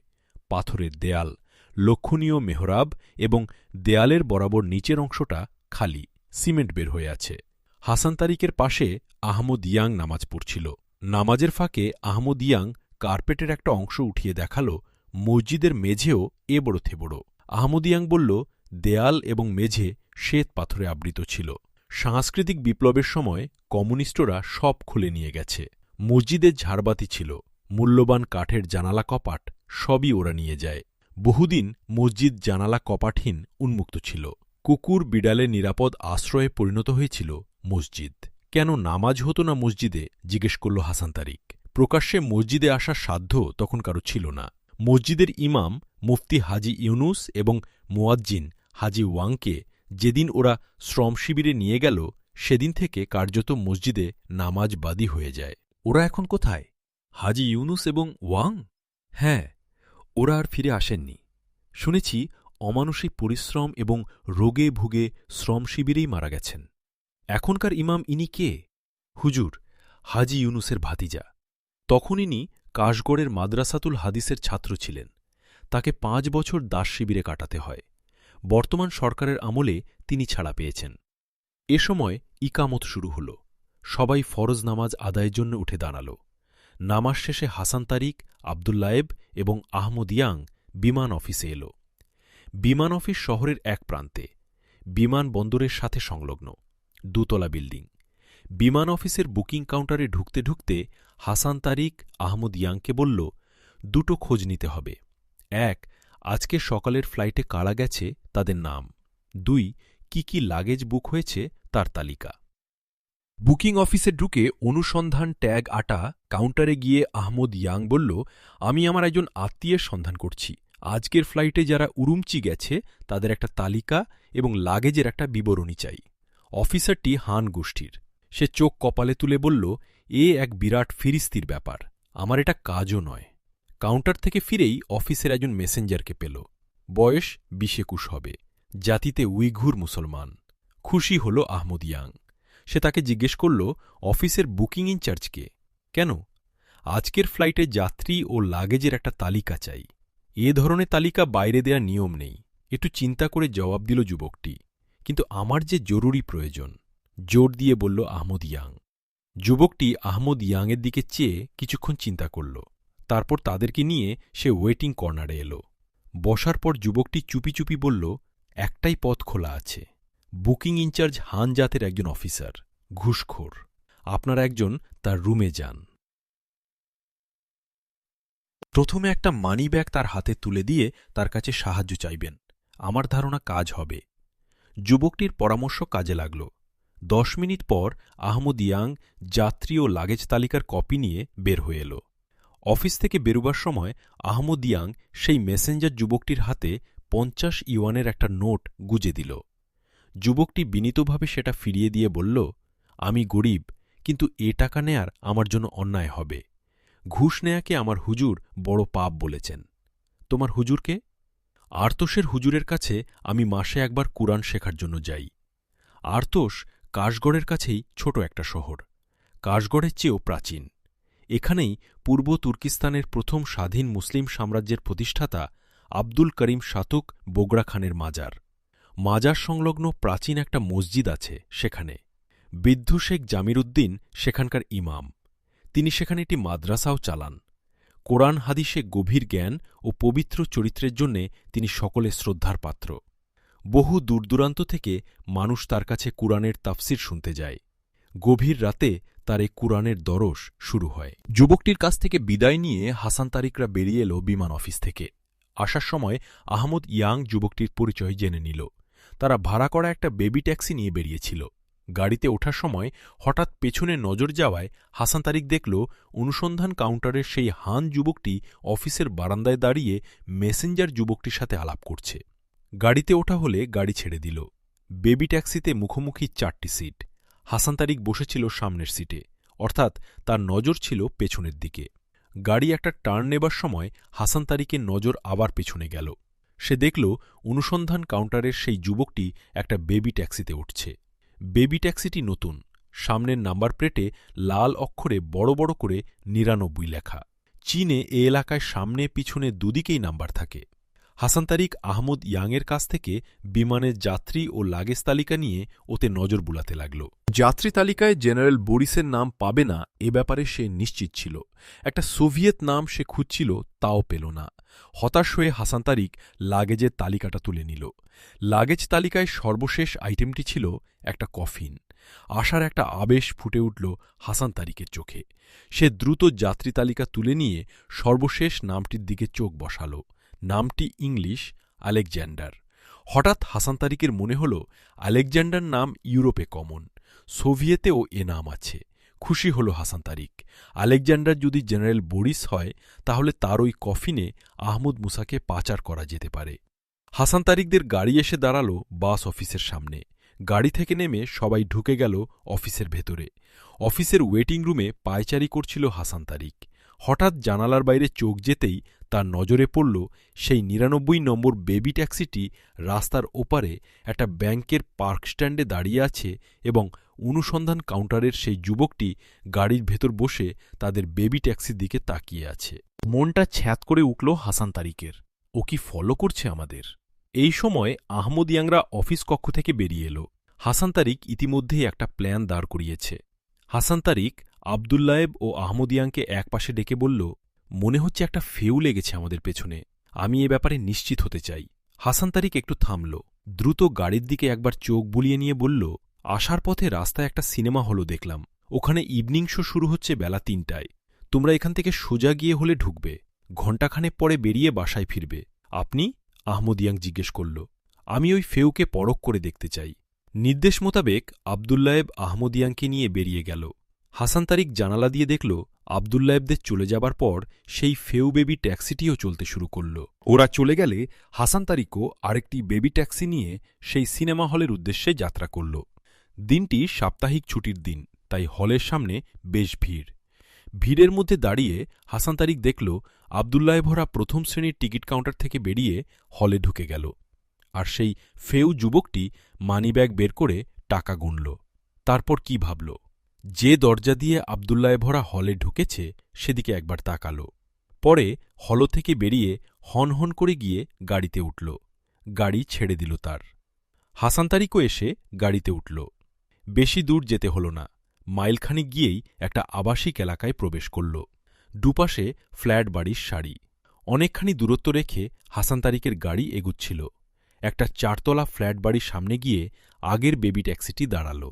পাথরের দেয়াল, লক্ষণীয় মেহরাব এবং দেয়ালের বরাবর নিচের অংশটা খালি, সিমেন্ট বের হয়ে আছে। হাসান তারিকের পাশে আহমদ ইয়াং নামাজ পড়ছিল। নামাজের ফাঁকে আহমদ ইয়াং কার্পেটের একটা অংশ উঠিয়ে দেখাল, মসজিদের মেঝেও এবড়ো থেবড়ো। আহমদ ইয়াং বলল, দেয়াল এবং মেঝে শ্বেত পাথরে আবৃত ছিল। সাংস্কৃতিক বিপ্লবের সময় কমিউনিস্টরা সব খুলে নিয়ে গেছে। মসজিদের ঝাড়বাতি ছিল, মূল্যবান কাঠের জানালা কপাট সবই ওরা নিয়ে যায়। বহুদিন মসজিদ জানালা কপাটহীন উন্মুক্ত ছিল। কুকুর বিড়ালের নিরাপদ আশ্রয়ে পরিণত হয়েছিল মসজিদ। কেন নামাজ হতো না মসজিদে, জিজ্ঞেস করল হাসান তারিক। প্রকাশ্যে মসজিদে আসার সাধ্য তখন কারো ছিল না। মসজিদের ইমাম মুফতি হাজি ইউনুস এবং মুয়াজ্জিন হাজি ওয়াংকে যেদিন ওরা শ্রম শিবিরে নিয়ে গেল, সেদিন থেকে কার্যত মসজিদে নামাজ বাদী হয়ে যায়। ওরা এখন কোথায়? হাজি ইউনুস এবং ওয়াং? হ্যাঁ, ওরা আর ফিরে আসেননি। শুনেছি অমানসিক পরিশ্রম এবং রোগে ভুগে শ্রম শিবিরেই মারা গেছেন। এখনকার ইমাম ইনি কে? হুজুর, হাজি ইউনুসের ভাতিজা। তখন ইনি কাশগড়ের মাদ্রাসাতুল হাদিসের ছাত্র ছিলেন। তাকে 5 বছর দাস শিবিরে কাটাতে হয়। বর্তমান সরকারের আমলে তিনি ছাড়া পেয়েছেন। এ সময় ইকামত শুরু হল। সবাই ফরজ নামাজ আদায়ের জন্য উঠে দাঁড়াল। নামাজ শেষে হাসান তারিক, আবদুল্লায়েব এবং আহমদ ইয়াং বিমান অফিসে এল। বিমান অফিস শহরের এক প্রান্তে, বিমান বন্দরের সাথে সংলগ্ন, 2 তলা বিল্ডিং। বিমান অফিসের বুকিং কাউন্টারে ঢুকতে ঢুকতে হাসান তারিক আহমদ ইয়াংকে বলল, 2টো খোঁজ নিতে হবে। 1, আজকে সকালের ফ্লাইটে কারা গেছে তাদের নাম। 2, কি কি লাগেজ বুক হয়েছে তার তালিকা। বুকিং অফিসে ঢুকে অনুসন্ধান ট্যাগ আটা কাউন্টারে গিয়ে আহমদ ইয়াং বলল, আমি আমার একজন আত্মীয়ের সন্ধান করছি। আজকের ফ্লাইটে যারা উরুমচি গেছে তাদের একটা তালিকা এবং লাগেজের একটা বিবরণী চাই। অফিসারটি হান গোষ্ঠীর। সে চোখ কপালে তুলে বলল, এ এক বিরাট ফিরিস্তির ব্যাপার, আমার এটা কাজও নয়। কাউন্টার থেকে ফিরেই অফিসের একজন মেসেঞ্জারকে পেল। বয়স 20-21 হবে, জাতিতে উইঘুর মুসলমান। খুশি হল আহমদ ইয়াং। সে তাকে জিজ্ঞেস করল, অফিসের বুকিং ইনচার্জ কে? কেন? আজকের ফ্লাইটে যাত্রী ও লাগেজের একটা তালিকা চাই। এ ধরনের তালিকা বাইরে দেয়া নিয়ম নেই। একটু চিন্তা করে জবাব দিল যুবকটি। কিন্তু আমার যে জরুরি প্রয়োজন, জোর দিয়ে বলল আহমদ ইয়াং। যুবকটি আহমদ ইয়াংয়ের দিকে চেয়ে কিছুক্ষণ চিন্তা করল। তারপর তাদেরকে নিয়ে সে ওয়েটিং কর্নারে এল। বসার পর যুবকটি চুপি চুপি বলল, একটাই পথ খোলা আছে। বুকিং ইনচার্জ হান জাতের একজন অফিসার, ঘুষখোর। আপনারা একজন তার রুমে যান। প্রথমে একটা মানি ব্যাগ তার হাতে তুলে দিয়ে তার কাছে সাহায্য চাইবেন। আমার ধারণা কাজ হবে। যুবকটির পরামর্শ কাজে লাগল। 10 মিনিট পর আহমদ ইয়াং যাত্রী ও লাগেজ তালিকার কপি নিয়ে বের হয়ে এল। অফিস থেকে বেরুবার সময় আহমদ ইয়াং সেই মেসেঞ্জার যুবকটির হাতে 50 ইউয়ানের একটা নোট গুজে দিল। যুবকটি বিনীতভাবে সেটা ফিরিয়ে দিয়ে বলল, আমি গরিব, কিন্তু এ টাকা নেয়ার আমার জন্য অন্যায় হবে। ঘুষ নেয়াকে আমার হুজুর বড় পাপ বলেছেন। তোমার হুজুরকে? আর্তোসের হুজুরের কাছে আমি মাসে একবার কুরআন শেখার জন্য যাই। আর্তোস কাশগড়ের কাছেই ছোট একটা শহর, কাশগড়ের চেয়েও প্রাচীন। এখানেই পূর্ব তুর্কিস্তানের প্রথম স্বাধীন মুসলিম সাম্রাজ্যের প্রতিষ্ঠাতা আব্দুল করিম শাতুক বোগরা খানের মাজার। মাজার সংলগ্ন প্রাচীন একটা মসজিদ আছে সেখানে। বৃদ্ধ শেখ জামির উদ্দিন সেখানকার ইমাম। তিনি সেখানে একটি মাদ্রাসাও চালান। কোরআন হাদিসে গভীর জ্ঞান ও পবিত্র চরিত্রের জন্যে তিনি সকলে শ্রদ্ধার পাত্র। বহু দূরদূরান্ত থেকে মানুষ তার কাছে কুরআনের তাফসির শুনতে যায়। গভীর রাতে তার এই কুরআনের দরস শুরু হয়। যুবকটির কাছ থেকে বিদায় নিয়ে হাসান তারিকরা বেরিয়ে এল বিমান অফিস থেকে। আসার সময় আহমদ ইয়াং যুবকটির পরিচয় জেনে নিল। তারা ভাড়া করা একটা বেবি ট্যাক্সি নিয়ে বেরিয়েছিল। গাড়িতে ওঠার সময় হঠাৎ পেছনে নজর যাওয়ায় হাসান তারিক দেখল অনুসন্ধান কাউন্টারের সেই হান যুবকটি অফিসের বারান্দায় দাঁড়িয়ে মেসেঞ্জার যুবকটির সাথে আলাপ করছে। গাড়িতে ওঠা হলে গাড়ি ছেড়ে দিল। বেবি ট্যাক্সিতে মুখোমুখি 4টি সিট। হাসান তারিক বসেছিল সামনের সিটে, অর্থাৎ তার নজর ছিল পেছনের দিকে। গাড়ি একটা টার্ন নেবার সময় হাসান তারিকের নজর আবার পেছনে গেল। সে দেখল অনুসন্ধান কাউন্টারের সেই যুবকটি একটা বেবি ট্যাক্সিতে উঠছে। বেবি ট্যাক্সিটি নতুন, সামনের নাম্বার প্লেটে লাল অক্ষরে বড় বড় করে ৯৯ লেখা। চীনে এ এলাকায় সামনে পিছনে দুদিকেই নাম্বার থাকে। হাসান তারিক আহমদ ইয়াংয়ের কাছ থেকে বিমানের যাত্রী ও লাগেজ তালিকা নিয়ে ওতে নজর বুলাতে লাগল। যাত্রী তালিকায় জেনারেল বোরিসের নাম পাবে না এ ব্যাপারে সে নিশ্চিত ছিল। একটা সোভিয়েত নাম সে খুঁজছিল, তাও পেল না। হতাশ হয়ে হাসান তারিক লাগেজের তালিকাটা তুলে নিল। লাগেজ তালিকায় সর্বশেষ আইটেমটি ছিল একটা কফিন। আশার একটা আবেশ ফুটে উঠল হাসান তারিকের চোখে। সে দ্রুত যাত্রী তালিকা তুলে নিয়ে সর্বশেষ নামটির দিকে চোখ বসাল। নামটি ইংলিশ, আলেকজান্ডার। হঠাৎ হাসান তারিকের মনে হল আলেকজান্ডার নাম ইউরোপে কমন, সোভিয়েতেও এ নাম আছে। খুশি হল হাসান তারিক। আলেকজান্ডার যদি জেনারেল বোরিস হয়, তাহলে তার ওই কফিনে আহমদ মুসাকে পাচার করা যেতে পারে। হাসান তারিকদের গাড়ি এসে দাঁড়াল বাস অফিসের সামনে। গাড়ি থেকে নেমে সবাই ঢুকে গেল অফিসের ভেতরে। অফিসের ওয়েটিং রুমে পায়চারি করছিল হাসান তারিক। হঠাৎ জানালার বাইরে চোখ যেতেই তার নজরে পড়ল সেই ৯৯ নম্বর বেবি ট্যাক্সিটি রাস্তার ওপারে একটা ব্যাংকের পার্ক স্ট্যান্ডে দাঁড়িয়ে আছে এবং অনুসন্ধান কাউন্টারের সেই যুবকটি গাড়ির ভেতর বসে তাদের বেবি ট্যাক্সির দিকে তাকিয়ে আছে। মনটা ছ্যাঁত করে উঠল হাসান তারিকের। ও কি ফলো করছে আমাদের? এই সময় আহমদ ইয়াংরা অফিস কক্ষ থেকে বেরিয়ে এলো। হাসান তারিক ইতিমধ্যেই একটা প্ল্যান দাঁড় করিয়েছে। হাসান তারিক আবদুল্লায়েব ও আহমদ ইয়াংকে একপাশে ডেকে বলল, মনে হচ্ছে একটা ফেউ লেগেছে আমাদের পেছনে। আমি এ ব্যাপারে নিশ্চিত হতে চাই। হাসান তারিক একটু থামল, দ্রুত গাড়ির দিকে একবার চোখ বুলিয়ে নিয়ে বলল, আসার পথে রাস্তায় একটা সিনেমা হল দেখলাম। ওখানে ইভিনিং শো শুরু হচ্ছে বেলা ৩টায়। তোমরা এখান থেকে সোজা গিয়ে হলে ঢুকবে, ঘণ্টাখানেক পরে বেরিয়ে বাসায় ফিরবে। আপনি? আহমদ ইয়াং জিজ্ঞেস করল। আমি ওই ফেউকে পরখ করে দেখতে চাই। নির্দেশ মোতাবেক আবদুল্লায়েব আহমদ ইয়াংকে নিয়ে বেরিয়ে গেল। হাসান তারিক জানালা দিয়ে দেখল আবদুল্লায়েবদের চলে যাবার পর সেই ফেউ বেবি ট্যাক্সিটিও চলতে শুরু করল। ওরা চলে গেলে হাসান তারিকও আরেকটি বেবি ট্যাক্সি নিয়ে সেই সিনেমা হলের উদ্দেশ্যে যাত্রা করল। দিনটি সাপ্তাহিক ছুটির দিন, তাই হলের সামনে বেশ ভিড়। ভিড়ের মধ্যে দাঁড়িয়ে হাসান তারিক দেখল আবদুল্লায়েবরা প্রথম শ্রেণীর টিকিট কাউন্টার থেকে বেরিয়ে হলে ঢুকে গেল। আর সেই ফেউ যুবকটি মানিব্যাগ বের করে টাকা গুনল। তারপর কি ভাবল? যে দরজা দিয়ে আবদুল্লায়েবরা হলে ঢুকেছে সেদিকে একবার তাকাল। পরে হল থেকে বেরিয়ে হন হন করে গিয়ে গাড়িতে উঠল। গাড়ি ছেড়ে দিল তার। হাসান তারিকও এসে গাড়িতে উঠল। বেশি দূর যেতে হল না, মাইলখানিক গিয়েই একটা আবাসিক এলাকায় প্রবেশ করল। দুপাশে ফ্ল্যাট বাড়ির সারি। অনেকখানি দূরত্ব রেখে হাসান তারিকের গাড়ি এগুচ্ছিল। একটা 4তলা ফ্ল্যাট বাড়ির সামনে গিয়ে আগের বেবি ট্যাক্সিটি দাঁড়াল।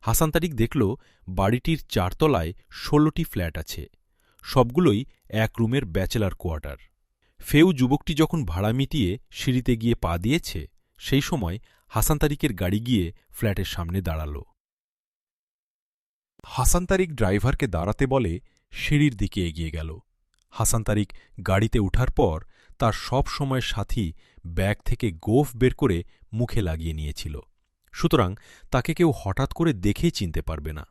হাসান তারিক দেখল বাড়িটির 4তলায় 16টি ফ্ল্যাট আছে। সবগুলোই এক রুমের ব্যাচেলার কোয়ার্টার। ফেউ যুবকটি যখন ভাড়া মিটিয়ে সিঁড়িতে গিয়ে পা দিয়েছে, সেই সময় হাসান তারিকের গাড়ি গিয়ে ফ্ল্যাটের সামনে দাঁড়াল। হাসান তারিক ড্রাইভারকে দাঁড়াতে বলে সিঁড়ির দিকে এগিয়ে গেল। হাসান তারিক গাড়িতে উঠার পর তার সব সময় সাথী ব্যাগ থেকে গোঁফ বের করে মুখে লাগিয়ে নিয়েছিল, সুতরাং তাকে কেউ হঠাৎ করে দেখেই চিনতে পারবে না।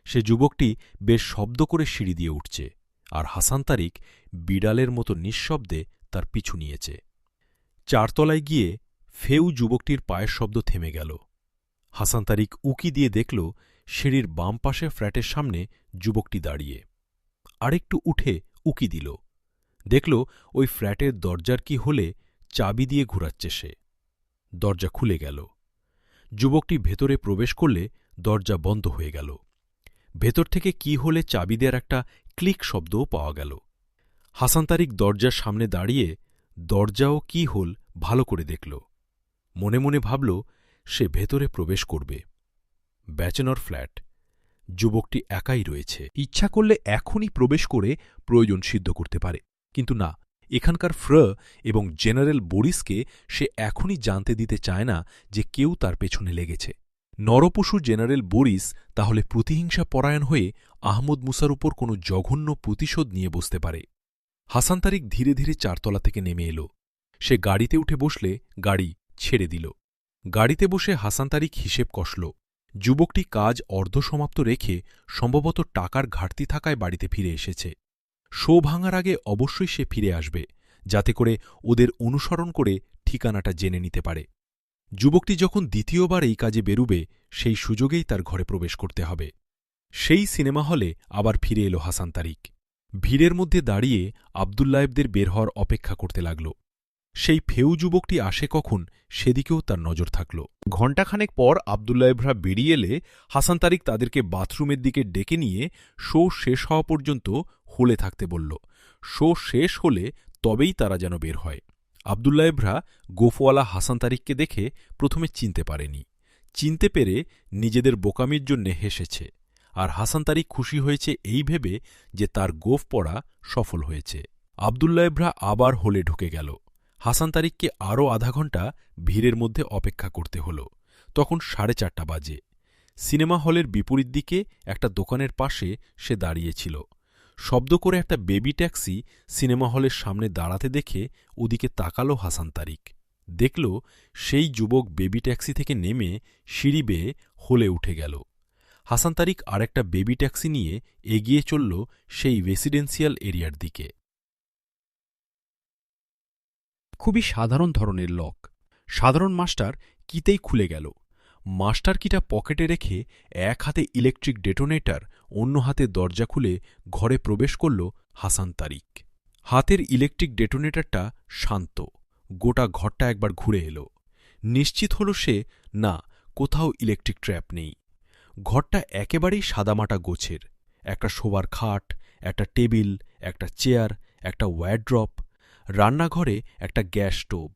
সে যুবকটি বেশ শব্দ করে সিঁড়ি দিয়ে উঠছে, আর হাসান তারিক বিড়ালের মতো নিঃশব্দে তার পিছু নিয়েছে। 4তলায় গিয়ে ফেউ যুবকটির পায়ের শব্দ থেমে গেল। হাসান তারিক উঁকি দিয়ে দেখল সিঁড়ির বাম পাশে ফ্ল্যাটের সামনে যুবকটি দাঁড়িয়ে। আরেকটু উঠে উঁকি দিল, দেখল ওই ফ্ল্যাটের দরজার কি হলে চাবি দিয়ে ঘুরাচ্ছে সে। দরজা খুলে গেল। যুবকটি ভেতরে প্রবেশ করলে দরজা বন্ধ হয়ে গেল। ভেতর থেকে কি হলে চাবি দেওয়ার একটা ক্লিক শব্দও পাওয়া গেল। হাসান তারিক দরজার সামনে দাঁড়িয়ে দরজাও কি হোল ভালো করে দেখল। মনে মনে ভাবল সে ভেতরে প্রবেশ করবে। ব্যাচেলর ফ্ল্যাট, যুবকটি একাই রয়েছে। ইচ্ছা করলে এখনই প্রবেশ করে প্রয়োজন সিদ্ধ করতে পারে, কিন্তু না, এখানকার ফ্র এবং জেনারেল বোরিসকে সে এখনই জানতে দিতে চায় না যে কেউ তার পেছনে লেগেছে। নরপশু জেনারেল বোরিস তাহলে প্রতিহিংসা পরায়ণ হয়ে আহমদ মুসার উপর কোনো জঘন্য প্রতিশোধ নিয়ে বসতে পারে। হাসান তারিক ধীরে ধীরে 4তলা থেকে নেমে এল। সে গাড়িতে উঠে বসলে গাড়ি ছেড়ে দিল। গাড়িতে বসে হাসান তারিক হিসেব কষল। যুবকটি কাজ অর্ধসমাপ্ত রেখে সম্ভবত টাকার ঘাটতি থাকায় বাড়িতে ফিরে এসেছে। শো ভাঙার আগে অবশ্যই সে ফিরে আসবে, যাতে করে ওদের অনুসরণ করে ঠিকানাটা জেনে নিতে পারে। যুবকটি যখন দ্বিতীয়বার এই কাজে বেরুবে, সেই সুযোগেই তার ঘরে প্রবেশ করতে হবে। সেই সিনেমা হলে আবার ফিরে এলো হাসান তারিক। ভিড়ের মধ্যে দাঁড়িয়ে আবদুল্লায়েবদের বের হওয়ার অপেক্ষা করতে লাগল। সেই ফেউ যুবকটি আসে কখন, সেদিকেও তার নজর থাকল। ঘণ্টাখানেক পর আবদুল্লায়েবরা বেরিয়ে এলে হাসান তারিক তাদেরকে বাথরুমের দিকে ডেকে নিয়ে শো শেষ হওয়া পর্যন্ত হলে থাকতে বলল। শো শেষ হলে তবেই তারা যেন বের হয়। আবদুল্লায়েবরা গোফওয়ালা হাসান তারিককে দেখে প্রথমে চিনতে পারেনি। চিনতে পেরে নিজেদের বোকামির জন্যে হেসেছে, আর হাসান তারিক খুশি হয়েছে এই ভেবে যে তার গোফ পড়া সফল হয়েছে। আবদুল্লায়েবরা আবার হলে ঢুকে গেল। হাসান তারিককে আরও আধা ঘণ্টা ভিড়ের মধ্যে অপেক্ষা করতে হল। তখন 4:30 বাজে। সিনেমা হলের বিপরীত দিকে একটা দোকানের পাশে সে দাঁড়িয়েছিল। শব্দ করে একটা বেবি ট্যাক্সি সিনেমা হলের সামনে দাঁড়াতে দেখে ওদিকে তাকালো হাসান তারিক। দেখল সেই যুবক বেবি ট্যাক্সি থেকে নেমে সিঁড়ি বেয়ে হলে উঠে গেল। হাসান তারিক আরেকটা বেবি ট্যাক্সি নিয়ে এগিয়ে চলল সেই রেসিডেন্সিয়াল এরিয়ার দিকে। খুবই সাধারণ ধরনের লক। সাধারণ মাস্টার কিতেই খুলে গেল। মাস্টার কিটা পকেটে রেখে এক হাতে ইলেকট্রিক ডেটোনেটর, অন্য হাতে দরজা খুলে ঘরে প্রবেশ করল হাসান তারিক। হাতের ইলেকট্রিক ডেটোনেটরটা শান্ত। গোটা ঘরটা একবার ঘুরে এল। নিশ্চিত হল সে, না, কোথাও ইলেকট্রিক ট্র্যাপ নেই। ঘরটা একেবারেই সাদামাটা গোছের। একটা শোবার খাট, একটা টেবিল, একটা চেয়ার, একটা ওয়ারড্রপ। রান্নাঘরে একটা gas stove,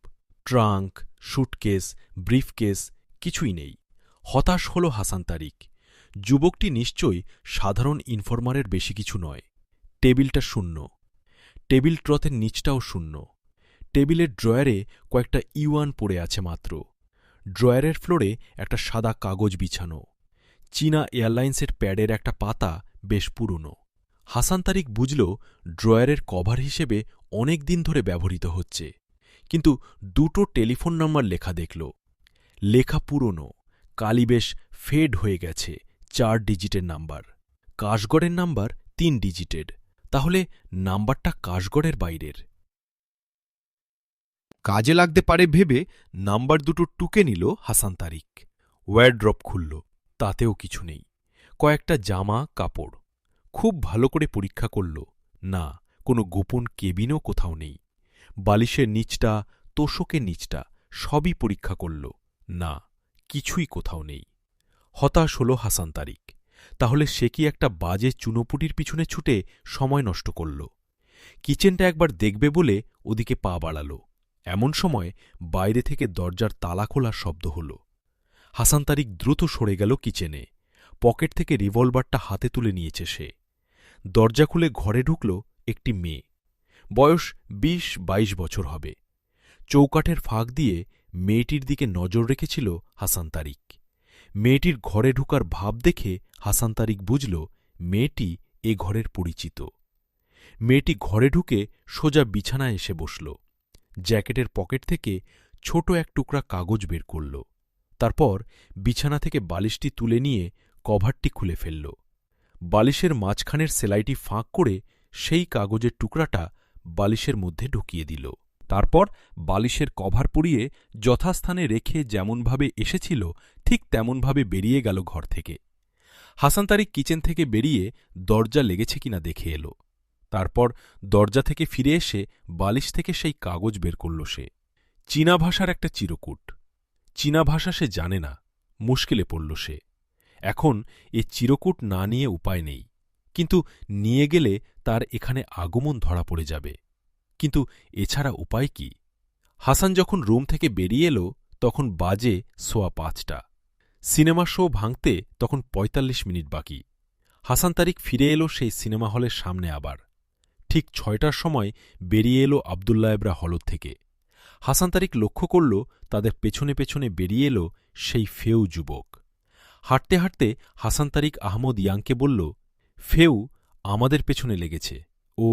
trunk, suitcase, briefcase, কিছুই নেই। হতাশ হল হাসান তারিক। যুবকটি নিশ্চয়ই সাধারণ ইনফরমারের বেশি কিছু নয়। টেবিলটা শূন্য। টেবিল ক্লথের নিচটাও শূন্য। টেবিলের ড্রয়ারে কয়েকটা ইউয়ান পড়ে আছে মাত্র। ড্রয়ারের ফ্লোরে একটা সাদা কাগজ বিছানো। চীনা এয়ারলাইন্সের প্যাডের একটা পাতা বেশ পুরনো। হাসান তারিক বুঝল ড্রয়ারের কভার হিসেবে অনেক দিন ধরে ব্যবহৃত হচ্ছে। কিন্তু দুটো টেলিফোন নম্বর লেখা দেখল। লেখা পুরনো, কালি বেশ ফেড হয়ে গেছে, 4 ডিজিটের নাম্বার। কাশগড়ের নাম্বার 3 ডিজিটের। তাহলে নাম্বারটা কাশগড়ের বাইরের। কাজে লাগতে পারে ভেবে নাম্বার দুটো টুকে নিল হাসান তারিক। ওয়ারড্রপ খুলল, তাতেও কিছু নেই। কয়েকটা জামা কাপড়। খুব ভালো করে পরীক্ষা করল, না, কোনো গোপন কেবিনও কোথাও নেই। বালিশের নিচটা, তোশকের নিচটা সবই পরীক্ষা করল, না, কিছুই কোথাও নেই। হতাশ হল হাসান তারিক। তাহলে সে কি একটা বাজে চুনোপুটির পিছনে ছুটে সময় নষ্ট করল? কিচেনটা একবার দেখবে বলে ওদিকে পা বাড়াল। এমন সময় বাইরে থেকে দরজার তালা খোলার শব্দ হল। হাসান তারিক দ্রুত সরে গেল কিচেনে। পকেট থেকে রিভলভারটা হাতে তুলে নিয়েছে সে। দরজা খুলে ঘরে ঢুকল একটি মেয়ে। বয়স 20-22 বছর হবে। চৌকাঠের ফাঁক দিয়ে মেয়েটির দিকে নজর রেখেছিল হাসান তারিক। মেয়েটির ঘরে ঢুকার ভাব দেখে হাসান তারিক বুঝল মেয়েটি এ ঘরের পরিচিত। মেয়েটি ঘরে ঢুকে সোজা বিছানায় এসে বসল। জ্যাকেটের পকেট থেকে ছোট এক টুকরা কাগজ বের করল। তারপর বিছানা থেকে বালিশটি তুলে নিয়ে কভারটি খুলে ফেলল। বালিশের মাঝখানের সেলাইটি ফাঁক করে সেই কাগজের টুকরাটা বালিশের মধ্যে ঢুকিয়ে দিল। তারপর বালিশের কভার পরিয়ে যথাস্থানে রেখে যেমনভাবে এসেছিল ঠিক তেমনভাবে বেরিয়ে গেল ঘর থেকে। হাসান তারিক কিচেন থেকে বেরিয়ে দরজা লেগেছে কিনা দেখে এল। তারপর দরজা থেকে ফিরে এসে বালিশ থেকে সেই কাগজ বের করল সে। চীনা ভাষার একটা চিরকুট। চীনা ভাষা সে জানে না। মুশকিলে পড়ল সে। এখন এ চিরকুট না নিয়ে উপায় নেই, কিন্তু নিয়ে গেলে তার এখানে আগমন ধরা পড়ে যাবে। কিন্তু এছাড়া উপায় কি? হাসান যখন রুম থেকে বেরিয়ে এল তখন বাজে 5:15। সিনেমা শো ভাঙতে তখন ৪৫ মিনিট বাকি। হাসান তারিক ফিরে এল সেই সিনেমা হলের সামনে আবার। ঠিক ৬টার সময় বেরিয়ে এল আবদুল্লায়েবরা হলত থেকে। হাসান তারিক লক্ষ্য করল তাদের পেছনে পেছনে বেরিয়ে এল সেই ফেউ যুবক। হাঁটতে হাঁটতে হাসান তারিক আহমদ ইয়াংকে বলল, ফেউ আমাদের পেছনে লেগেছে। ও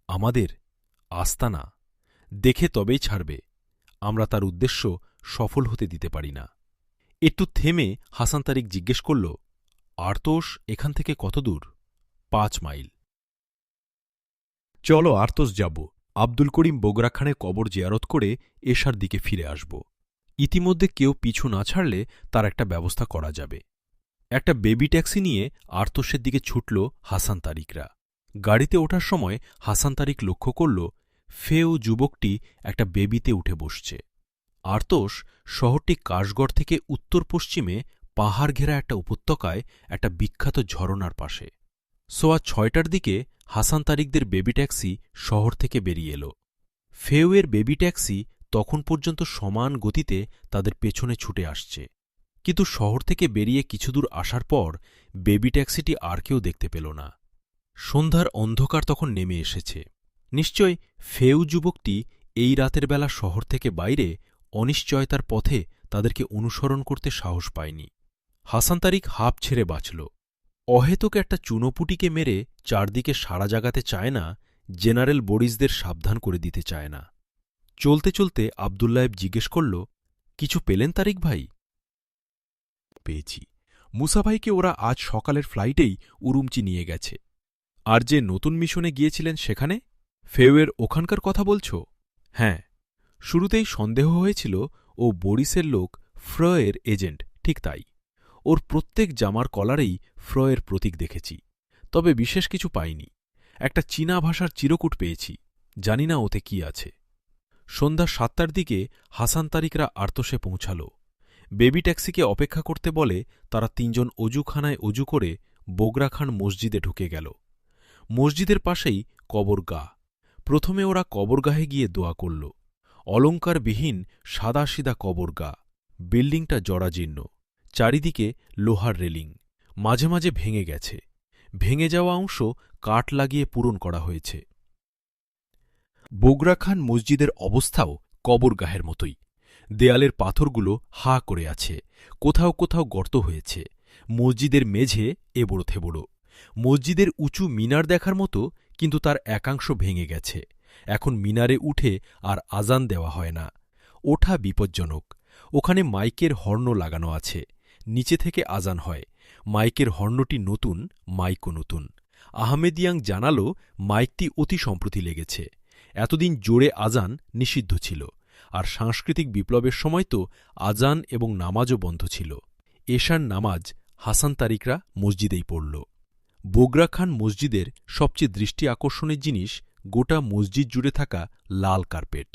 আমাদের আস্তানা দেখে তবেই ছাড়বে। আমরা তার উদ্দেশ্য সফল হতে দিতে পারি না। একটু থেমে হাসান তারিক জিজ্ঞেস করল, আর্তোস এখান থেকে কত দূর? 5 মাইল। চলো আর্তোস যাব। আব্দুল করিম বগরা খানের কবর জিয়ারত করে এশার দিকে ফিরে আসব। ইতিমধ্যে কেউ পিছু না ছাড়লে তার একটা ব্যবস্থা করা যাবে। একটা বেবি ট্যাক্সি নিয়ে আর্তোসের দিকে ছুটল হাসান তারিকরা। গাড়িতে ওঠার সময় হাসান তারিক লক্ষ্য করল ফেউ যুবকটি একটা বেবিতে উঠে বসছে। আর্তোস শহরটি কাশগড় থেকে উত্তর পশ্চিমে পাহাড় ঘেরা একটা উপত্যকায় একটা বিখ্যাত ঝরনার পাশে। সোয়া 6টার দিকে হাসান তারিকদের বেবি ট্যাক্সি শহর থেকে বেরিয়ে এল। ফেউয়ের বেবি ট্যাক্সি তখন পর্যন্ত সমান গতিতে তাদের পেছনে ছুটে আসছে, কিন্তু শহর থেকে বেরিয়ে কিছুদূর আসার পর বেবি ট্যাক্সিটি আর কেউ দেখতে পেল না। সন্ধ্যার অন্ধকার তখন নেমে এসেছে। নিশ্চয় ফেউ যুবকটি এই রাতের বেলা শহর থেকে বাইরে অনিশ্চয়তার পথে তাদেরকে অনুসরণ করতে সাহস পায়নি। হাসান তারিক হাঁপ ছেড়ে বাঁচল। অহেতুক একটা চুনোপুটিকে মেরে চারদিকে সাড়া জাগাতে চায় না, জেনারেল বরিসদের সাবধান করে দিতে চায় না। চলতে চলতে আবদুল্লায়েব জিজ্ঞেস করল, কিছু পেলেন তারিক ভাই? পেয়েছি। মুসা ভাইকে ওরা আজ সকালের ফ্লাইটেই উরুমচি নিয়ে গেছে। আর যে নতুন মিশনে গিয়েছিলেন সেখানে? ফেউয়ের ওখানকার কথা বলছ? হ্যাঁ, শুরুতেই সন্দেহ হয়েছিল ও বরিসের লোক, ফ্রয়ের এজেন্ট। ঠিক তাই। ওর প্রত্যেক জামার কলারেই ফ্রয়ের প্রতীক দেখেছি, তবে বিশেষ কিছু পাইনি। একটা চীনা ভাষার চিরকুট পেয়েছি, জানি না ওতে কি আছে। সন্ধ্যা 7টার দিকে হাসান তারিকরা আর্তোসে পৌঁছাল। বেবি ট্যাক্সিকে অপেক্ষা করতে বলে তারা 3 জন অজুখানায় অজু করে বগরা খান মসজিদে ঢুকে গেল। মসজিদের পাশেই কবরগাহ। প্রথমে ওরা কবরগাহে গিয়ে দোয়া করল। অলঙ্কারবিহীন সাদাসিধা কবরগাহ। বিল্ডিংটা জরাজীর্ণ, চারিদিকে লোহার রেলিং, মাঝে মাঝে ভেঙে গেছে। ভেঙে যাওয়া অংশ কাঠ লাগিয়ে পূরণ করা হয়েছে। বগরা খান মসজিদের অবস্থাও কবরগাহের মতোই। দেয়ালের পাথরগুলো হা করে আছে, কোথাও কোথাও গর্ত হয়েছে। মসজিদের মেঝে এবড়ো থেবড়ো। মসজিদের উঁচু মিনার দেখার মতো, কিন্তু তার একাংশ ভেঙে গেছে। এখন মিনারে উঠে আর আজান দেওয়া হয় না। ওঠা বিপজ্জনক। ওখানে মাইকের হর্ন লাগানো আছে, নিচে থেকে আজান হয়। মাইকের হর্নটি নতুন, মাইকও নতুন। আহমেদিয়াং জানালো মাইকটি অতি সম্প্রতি লেগেছে। এতদিন জোরে আজান নিষিদ্ধ ছিল, আর সাংস্কৃতিক বিপ্লবের সময় তো আজান এবং নামাজও বন্ধ ছিল। এশার নামাজ হাসান তারিকরা মসজিদেই পড়ল। বগরা খান মসজিদের সবচেয়ে দৃষ্টি আকর্ষণের জিনিস গোটা মসজিদ জুড়ে থাকা লাল কার্পেট।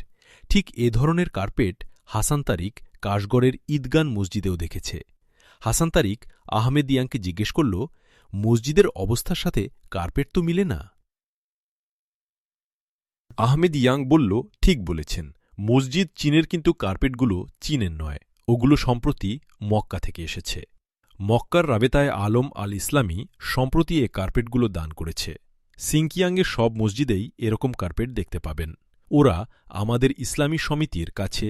ঠিক এ ধরনের কার্পেট হাসান তারিক কাশগড়ের ঈদগান মসজিদেও দেখেছে। হাসান তারিক আহমেদিয়াংকে জিজ্ঞেস করল, মসজিদের অবস্থার সাথে কার্পেট তো মিলে না? আহমেদ ইয়াং বলল, ঠিক বলেছেন, মসজিদ চীনের, কিন্তু কার্পেটগুলো চীনের নয়। ওগুলো সম্প্রতি মক্কা থেকে এসেছে। মক্কার রাবেতায় আলম আল ইসলামী সম্প্রতি এ কার্পেটগুলো দান করেছে। সিংকিয়াংয়ের সব মসজিদেই এরকম কার্পেট দেখতে পাবেন। ওরা আমাদের ইসলামী সমিতির কাছে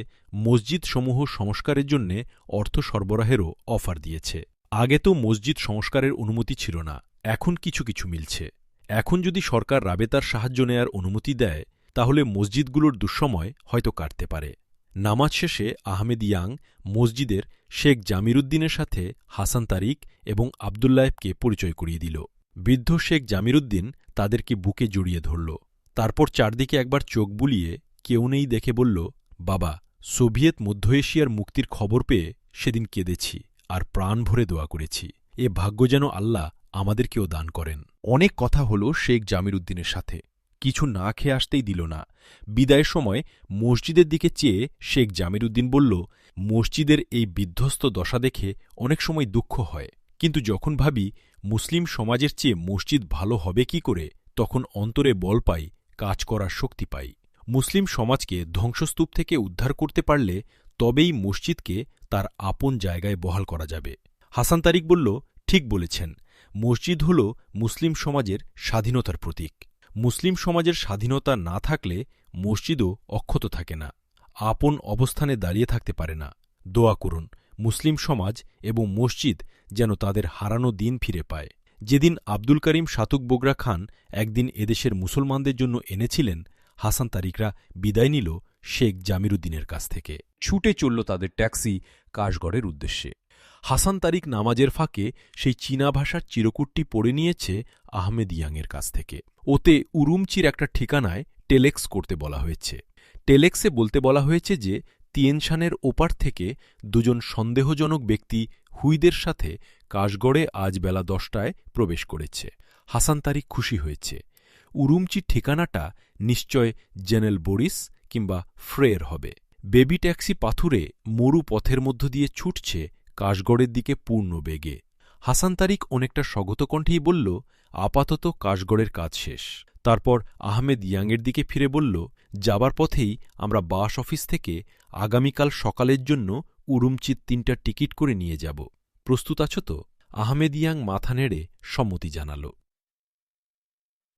মসজিদসমূহ সংস্কারের জন্যে অর্থ সরবরাহেরও অফার দিয়েছে। আগে তো মসজিদ সংস্কারের অনুমতি ছিল না, এখন কিছু কিছু মিলছে। এখন যদি সরকার রাবেতার সাহায্য নেয়ার অনুমতি দেয়, তাহলে মসজিদগুলোর দুঃসময় হয়তো কাটতে পারে। নামাজ শেষে আহমেদ ইয়াং মসজিদের শেখ জামিরুদ্দিনের সাথে হাসান তারিক এবং আবদুল্লায়েবকে পরিচয় করিয়ে দিল। বৃদ্ধ শেখ জামিরুদ্দিন তাদেরকে বুকে জড়িয়ে ধরল। তারপর চারদিকে একবার চোখ বুলিয়ে কেউ নেই দেখে বলল, বাবা, সোভিয়েত মধ্য এশিয়ার মুক্তির খবর পেয়ে সেদিন কেঁদেছি আর প্রাণ ভরে দোয়া করেছি। এ ভাগ্য যেন আল্লাহ আমাদেরকেও দান করেন। অনেক কথা হল শেখ জামিরুদ্দিনের সাথে, কিছু না খেয়ে আসতেই দিল না। বিদায়ের সময় মসজিদের দিকে চেয়ে শেখ জামিরুদ্দিন বলল, মসজিদের এই বিধ্বস্ত দশা দেখে অনেক সময় দুঃখ হয়, কিন্তু যখন ভাবি মুসলিম সমাজের চেয়ে মসজিদ ভালো হবে কি করে, তখন অন্তরে বল পাই, কাজ করার শক্তি পাই। মুসলিম সমাজকে ধ্বংসস্তূপ থেকে উদ্ধার করতে পারলে তবেই মসজিদকে তার আপন জায়গায় বহাল করা যাবে। হাসান তারিক বলল, ঠিক বলেছেন, মসজিদ হল মুসলিম সমাজের স্বাধীনতার প্রতীক। মুসলিম সমাজের স্বাধীনতা না থাকলে মসজিদও অক্ষত থাকে না, আপন অবস্থানে দাঁড়িয়ে থাকতে পারে না। দোয়া করুন মুসলিম সমাজ এবং মসজিদ যেন তাদের হারানো দিন ফিরে পায়। যেদিন আব্দুল করিম শাতুক বগরা খান একদিন এদেশের মুসলমানদের জন্য এনেছিলেন, হাসান তারিকরা বিদায় নিল শেখ জামিরুদ্দিনের কাছ থেকে। ছুটে চলল তাদের ট্যাক্সি কাশগড়ের উদ্দেশ্যে। হাসান তারিক নামাজের ফাঁকে সেই চীনা ভাষার চিরকুটটি পড়ে নিয়েছে আহমেদ ইয়াংয়ের কাছ থেকে। ওতে উরুমচির একটা ঠিকানায় টেলেক্স করতে বলা হয়েছে। টেলেক্সে বলতে বলা হয়েছে যে তিয়েনশানের ওপার থেকে দুজন সন্দেহজনক ব্যক্তি হুইদের সাথে কাশগড়ে আজ বেলা 10টায় প্রবেশ করেছে। হাসান তারিক খুশি হয়েছে। উরুমচির ঠিকানাটা নিশ্চয় জেনেল বরিস কিংবা ফ্রের হবে। বেবি ট্যাক্সি পাথুরে মরু পথের মধ্য দিয়ে ছুটছে কাশগড়ের দিকে পূর্ণ বেগে। হাসান তারিক অনেকটা স্বগত কণ্ঠেই বলল, আপাতত কাশগড়ের কাজ শেষ। তারপর আহমেদ ইয়াংয়ের দিকে ফিরে বলল, যাবার পথেই আমরা বাস অফিস থেকে আগামীকাল সকালের জন্য উরুমচির 3টা টিকিট করে নিয়ে যাব। প্রস্তুত আছো তো? আহমেদ ইয়াং মাথা নেড়ে সম্মতি জানাল।